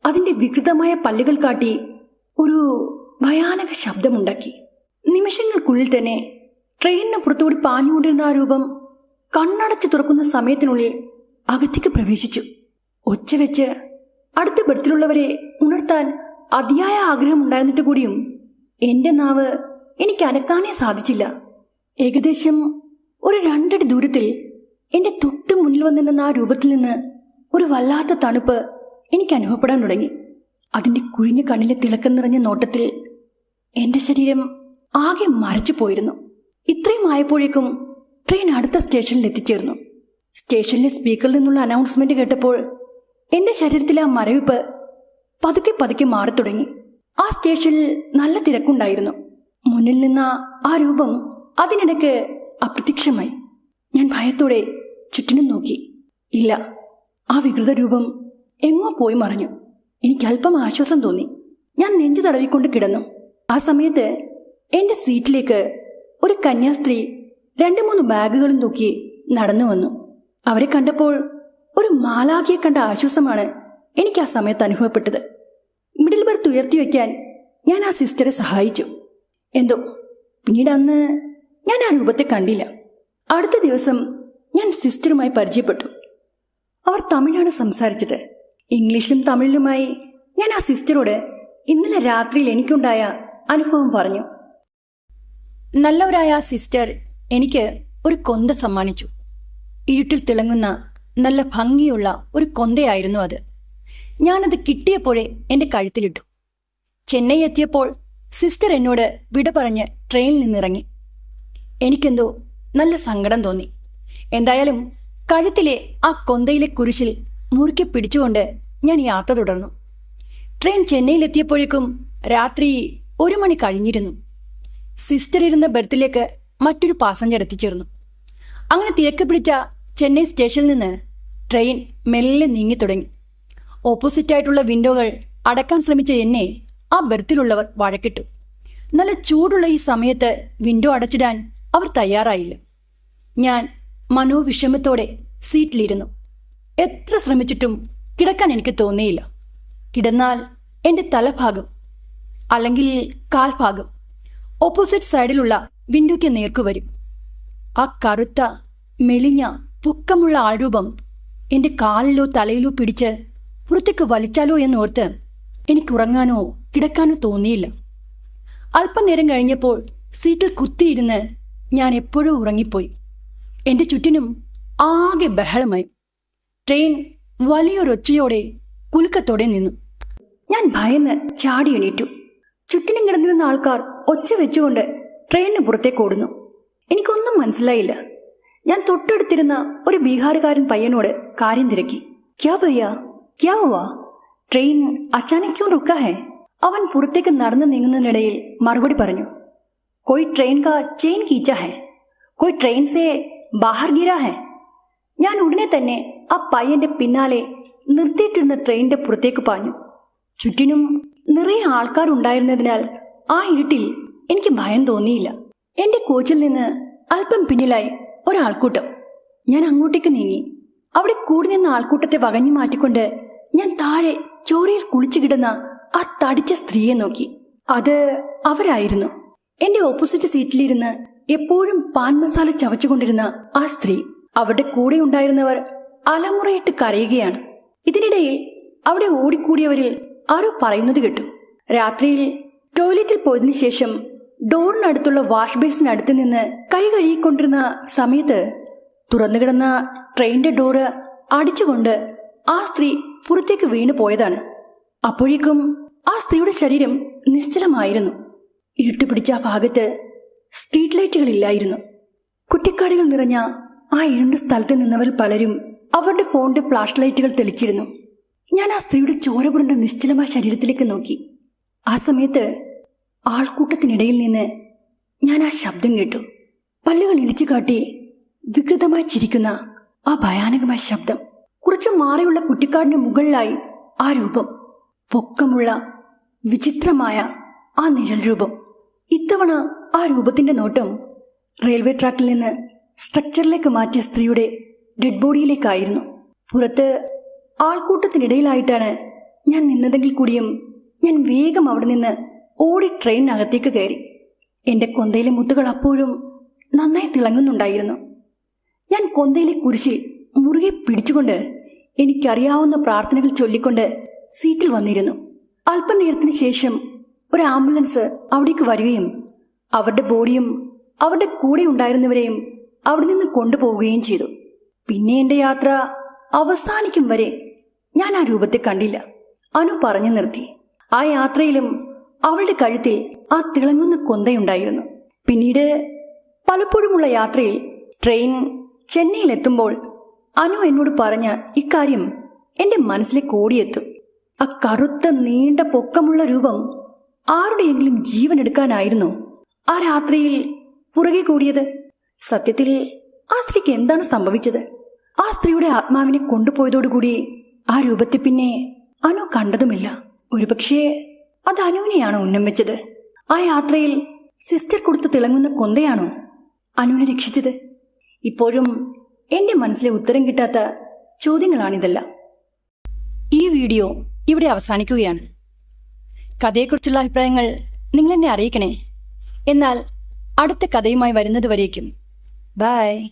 അതിന്റെ വികൃതമായ പല്ലുകൾ കാട്ടി ഒരു ഭയാനക ശബ്ദമുണ്ടാക്കി. നിമിഷങ്ങൾക്കുള്ളിൽ തന്നെ ട്രെയിനിന് പുറത്തുകൂടി പാഞ്ഞുകൊണ്ടിരുന്ന ആ രൂപം കണ്ണടച്ച് തുറക്കുന്ന സമയത്തിനുള്ളിൽ അകത്തേക്ക് പ്രവേശിച്ചു. ഒച്ച വെച്ച് അടുത്ത ബെർത്തിലുള്ളവരെ ഉണർത്താൻ അതിയായ ആഗ്രഹമുണ്ടായിരുന്നിട്ട് കൂടിയും എന്റെ നാവ് എനിക്ക് അനക്കാനേ സാധിച്ചില്ല. ഏകദേശം ഒരു 2 അടി ദൂരത്തിൽ എന്റെ തൊട്ട് മുന്നിൽ വന്നിരുന്ന ആ രൂപത്തിൽ നിന്ന് ഒരു വല്ലാത്ത തണുപ്പ് എനിക്ക് അനുഭവപ്പെടാൻ തുടങ്ങി. അതിൻ്റെ കുഴിഞ്ഞ കണ്ണിലെ തിളക്കം നിറഞ്ഞ നോട്ടത്തിൽ എൻ്റെ ശരീരം ആകെ മരച്ചു പോയിരുന്നു. ഇത്രയും ആയപ്പോഴേക്കും ട്രെയിൻ അടുത്ത സ്റ്റേഷനിൽ എത്തിച്ചേർന്നു. സ്റ്റേഷനിലെ സ്പീക്കറിൽ നിന്നുള്ള അനൗൺസ്മെന്റ് കേട്ടപ്പോൾ എൻ്റെ ശരീരത്തിലെ ആ മരവിപ്പ് പതുക്കെ പതുക്കെ മാറി തുടങ്ങി. ആ സ്റ്റേഷനിൽ നല്ല തിരക്കുണ്ടായിരുന്നു. മുന്നിൽ നിന്ന ആ രൂപം അതിനിടയ്ക്ക് അപ്രത്യക്ഷമായി. ഞാൻ ഭയത്തോടെ ചുറ്റിനും നോക്കി. ഇല്ല, ആ വികൃത രൂപം എങ്ങോ പോയി മറഞ്ഞു. എനിക്ക് അല്പം ആശ്വാസം തോന്നി. ഞാൻ നെഞ്ചു തടവിക്കൊണ്ട് കിടന്നു. ആ സമയത്ത് എൻ്റെ സീറ്റിലേക്ക് ഒരു കന്യാസ്ത്രീ 2-3 ബാഗുകളും തൂക്കി നടന്നു വന്നു. അവരെ കണ്ടപ്പോൾ ഒരു മാലാഖിയെ കണ്ട ആശ്വാസമാണ് എനിക്ക് ആ സമയത്ത് അനുഭവപ്പെട്ടത്. മിഡിൽ ബെർത്ത് ഉയർത്തി വയ്ക്കാൻ ഞാൻ ആ സിസ്റ്ററെ സഹായിച്ചു. എന്തോ പിന്നീട് അന്ന് ഞാൻ ആ രൂപത്തെ കണ്ടില്ല. അടുത്ത ദിവസം ഞാൻ സിസ്റ്ററുമായി പരിചയപ്പെട്ടു. അവർ തമിഴാണ് സംസാരിച്ചത്. ഇംഗ്ലീഷിലും തമിഴിലുമായി ഞാൻ ആ സിസ്റ്ററോട് ഇന്നലെ രാത്രിയിൽ എനിക്കുണ്ടായ അനുഭവം പറഞ്ഞു. നല്ലവരായ ആ സിസ്റ്റർ എനിക്ക് ഒരു കൊന്ത സമ്മാനിച്ചു. ഇരുട്ടിൽ തിളങ്ങുന്ന നല്ല ഭംഗിയുള്ള ഒരു കൊന്തയായിരുന്നു അത്. ഞാനത് കിട്ടിയപ്പോഴേ എൻ്റെ കഴുത്തിലിട്ടു. ചെന്നൈ എത്തിയപ്പോൾ സിസ്റ്റർ എന്നോട് വിട പറഞ്ഞ് ട്രെയിനിൽ നിന്നിറങ്ങി. എനിക്കെന്തോ നല്ല സങ്കടം തോന്നി. എന്തായാലും കഴുത്തിലെ ആ കൊന്തയിലെ കുരിശിൽ മുറുക്കി പിടിച്ചുകൊണ്ട് ഞാൻ യാത്ര തുടർന്നു. ട്രെയിൻ ചെന്നൈയിലെത്തിയപ്പോഴേക്കും രാത്രി 1 മണി കഴിഞ്ഞിരുന്നു. സിസ്റ്റർ ഇരുന്ന ബെർത്തിലേക്ക് മറ്റൊരു പാസഞ്ചർ എത്തിച്ചേർന്നു. അങ്ങനെ തിരക്ക് പിടിച്ച ചെന്നൈ സ്റ്റേഷനിൽ നിന്ന് ട്രെയിൻ മെല്ലെ നീങ്ങിത്തുടങ്ങി. ഓപ്പോസിറ്റായിട്ടുള്ള വിൻഡോകൾ അടക്കാൻ ശ്രമിച്ച എന്നെ ആ ബെർത്തിലുള്ളവർ വഴക്കിട്ടു. നല്ല ചൂടുള്ള ഈ സമയത്ത് വിൻഡോ അടച്ചിടാൻ അവർ തയ്യാറായില്ല. ഞാൻ മനോവിഷമത്തോടെ സീറ്റിലിരുന്നു. എത്ര ശ്രമിച്ചിട്ടും കിടക്കാൻ എനിക്ക് തോന്നിയില്ല. കിടന്നാൽ എൻ്റെ തലഭാഗം അല്ലെങ്കിൽ കാൽഭാഗം ഓപ്പോസിറ്റ് സൈഡിലുള്ള വിൻഡോയ്ക്ക് നേർക്കു വരും. ആ കറുത്ത മെലിഞ്ഞ പൊക്കമുള്ള ആൾരൂപം എൻ്റെ കാലിലോ തലയിലോ പിടിച്ച് പുറത്തേക്ക് വലിച്ചാലോ എന്നോർത്ത് എനിക്കുറങ്ങാനോ കിടക്കാനോ തോന്നിയില്ല. അല്പനേരം കഴിഞ്ഞപ്പോൾ സീറ്റിൽ കുത്തിയിരുന്ന് ഞാൻ എപ്പോഴോ ഉറങ്ങിപ്പോയി. എൻ്റെ ചുറ്റിനും ആകെ ബഹളമായി. ട്രെയിൻ വലിയൊരൊച്ചയോടെ കുലുക്കത്തോടെ നിന്നു. ഞാൻ ഭയന്ന് ചാടി എണീറ്റു. ചുറ്റിനും കിടന്നിരുന്ന ആൾക്കാർ ഒച്ച വെച്ചുകൊണ്ട് ട്രെയിനിന് പുറത്തേക്ക് ഓടുന്നു. എനിക്കൊന്നും മനസ്സിലായില്ല. ഞാൻ തൊട്ടടുത്തിരുന്ന ഒരു ബീഹാറുകാരൻ പയ്യനോട് കാര്യം തിരക്കി. ക്യാ ഭയ്യ, ക്യാ ഹുവാ? Train അച്ചാനക് ക്യോं റുക്കാ high? അവൻ പുറത്തേക്ക് നടന്നു നീങ്ങുന്നതിനിടയിൽ മറുപടി പറഞ്ഞു. കോയി ട്രെയിൻ കാ ചെയിൻ കീച്ചാ ഹൈ, കോയി ട്രെയിൻ സേ ബാഹർ ഗിരാ ഹൈ. ഞാൻ ഉടനെ തന്നെ ആ പയ്യന്റെ പിന്നാലെ നിർത്തിയിട്ടിരുന്ന ട്രെയിനിന്റെ പുറത്തേക്ക് പാഞ്ഞു. ചുറ്റിനും നിറയെ ആൾക്കാരുണ്ടായിരുന്നതിനാൽ ആ ഇരുട്ടിൽ എനിക്ക് ഭയം തോന്നിയില്ല. എന്റെ കോച്ചിൽ നിന്ന് അല്പം പിന്നിലായി ഒരാൾക്കൂട്ടം. ഞാൻ അങ്ങോട്ടേക്ക് നീങ്ങി. അവിടെ കൂടി നിന്ന ആൾക്കൂട്ടത്തെ വകഞ്ഞു മാറ്റിക്കൊണ്ട് ഞാൻ താഴെ ചോരയിൽ കുളിച്ചു കിടന്ന ആ തടിച്ച സ്ത്രീയെ നോക്കി. അത് അവരായിരുന്നു. എന്റെ ഓപ്പോസിറ്റ് സീറ്റിലിരുന്ന് എപ്പോഴും പാൻ മസാല ചവച്ചുകൊണ്ടിരുന്ന ആ സ്ത്രീ. അവരുടെ കൂടെ ഉണ്ടായിരുന്നവർ അലമുറയിട്ട് കരയുകയാണ്. ഇതിനിടയിൽ അവിടെ ഓടിക്കൂടിയവരിൽ ആരോ പറയുന്നത് കേട്ടു. രാത്രിയിൽ ടോയ്ലറ്റിൽ പോയതിനു ശേഷം ഡോറിനടുത്തുള്ള വാഷ് ബേസിനടുത്ത് നിന്ന് കൈ കഴുകിക്കൊണ്ടിരുന്ന സമയത്ത് തുറന്നു കിടന്ന ട്രെയിനിന്റെ ഡോറ് അടിച്ചുകൊണ്ട് ആ സ്ത്രീ പുറത്തേക്ക് വീണു പോയതാണ്. അപ്പോഴേക്കും ആ സ്ത്രീയുടെ ശരീരം നിശ്ചലമായിരുന്നു. ഇരുട്ട് പിടിച്ച ആ ഭാഗത്ത് സ്ട്രീറ്റ് ലൈറ്റുകളില്ലായിരുന്നു. കുറ്റിക്കാടുകൾ നിറഞ്ഞ ആ ഇരുണ്ട സ്ഥലത്ത് നിന്നവർ പലരും അവരുടെ ഫോണിന്റെ ഫ്ലാഷ് ലൈറ്റുകൾ തെളിച്ചിരുന്നു. ഞാൻ ആ സ്ത്രീയുടെ ചോര പുരണ്ട നിശ്ചലമായ ശരീരത്തിലേക്ക് നോക്കി. ആ സമയത്ത് ആൾക്കൂട്ടത്തിനിടയിൽ നിന്ന് ഞാൻ ആ ശബ്ദം കേട്ടു. പല്ലുകൾ ഇളിച്ചു കാട്ടി വികൃതമായി ചിരിക്കുന്ന ആ ഭയാനകമായ ശബ്ദം. കുറച്ചു മാറിയുള്ള കുറ്റിക്കാടിന് മുകളിലായി ആ രൂപം, പൊക്കമുള്ള വിചിത്രമായ ആ നിഴൽ രൂപം. ഇത്തവണ ആ രൂപത്തിന്റെ നോട്ടം റെയിൽവേ ട്രാക്കിൽ നിന്ന് സ്ട്രക്ചറിലേക്ക് മാറ്റിയ സ്ത്രീയുടെ ഡെഡ് ബോഡിയിലേക്കായിരുന്നു. പുറത്ത് ആൾക്കൂട്ടത്തിനിടയിലായിട്ടാണ് ഞാൻ നിന്നതെങ്കിൽ കൂടിയും ഞാൻ വേഗം അവിടെ നിന്ന് ഓടി ട്രെയിനകത്തേക്ക് കയറി. എൻ്റെ കൊന്തയിലെ മുത്തുകൾ അപ്പോഴും നന്നായി തിളങ്ങുന്നുണ്ടായിരുന്നു. ഞാൻ കൊന്തയിലെ കുരിശിൽ മുറുകെ പിടിച്ചുകൊണ്ട് എനിക്കറിയാവുന്ന പ്രാർത്ഥനകൾ ചൊല്ലിക്കൊണ്ട് സീറ്റിൽ വന്നിരുന്നു. അല്പനേരത്തിന് ശേഷം ഒരു ആംബുലൻസ് അവിടേക്ക് വരികയും അവരുടെ ബോഡിയും അവരുടെ കൂടെ ഉണ്ടായിരുന്നവരെയും അവിടെ നിന്ന് കൊണ്ടുപോവുകയും ചെയ്തു. പിന്നെ എൻ്റെ യാത്ര അവസാനിക്കും വരെ ഞാൻ ആ രൂപത്തെ കണ്ടില്ല. അനു പറഞ്ഞു നിർത്തി. ആ യാത്രയിലും അവളുടെ കഴുത്തിൽ ആ തിളങ്ങുന്ന കൊന്തയുണ്ടായിരുന്നു. പിന്നീട് പലപ്പോഴുമുള്ള യാത്രയിൽ ട്രെയിൻ ചെന്നൈയിലെത്തുമ്പോൾ അനു എന്നോട് പറഞ്ഞ ഇക്കാര്യം എന്റെ മനസ്സിലേക്ക് ഓടിയെത്തും. ആ കറുത്ത നീണ്ട പൊക്കമുള്ള രൂപം ആരുടെയെങ്കിലും ജീവൻ എടുക്കാനായിരുന്നു ആ രാത്രിയിൽ പുറകെ കൂടിയത്. സത്യത്തിൽ ആ സ്ത്രീക്ക് എന്താണ് സംഭവിച്ചത്? ആ സ്ത്രീയുടെ ആത്മാവിനെ കൊണ്ടുപോയതോടുകൂടി ആ രൂപത്തെ പിന്നെ അനു കണ്ടതുമില്ല. ഒരുപക്ഷെ അത് അനുവിനെയാണോ ഉന്നം വെച്ചത്? ആ യാത്രയിൽ സിസ്റ്റർ കൊടുത്ത് തിളങ്ങുന്ന കൊന്തയാണോ അനുവിനെ രക്ഷിച്ചത്? ഇപ്പോഴും എന്റെ മനസ്സിലെ ഉത്തരം കിട്ടാത്ത ചോദ്യങ്ങളാണിതെല്ലാം. ഈ വീഡിയോ ഇവിടെ അവസാനിക്കുകയാണ്. കഥയെക്കുറിച്ചുള്ള അഭിപ്രായങ്ങൾ നിങ്ങൾ എന്നെ അറിയിക്കണേ. എന്നാൽ അടുത്ത കഥയുമായി വരുന്നത് വരേക്കും ബൈ.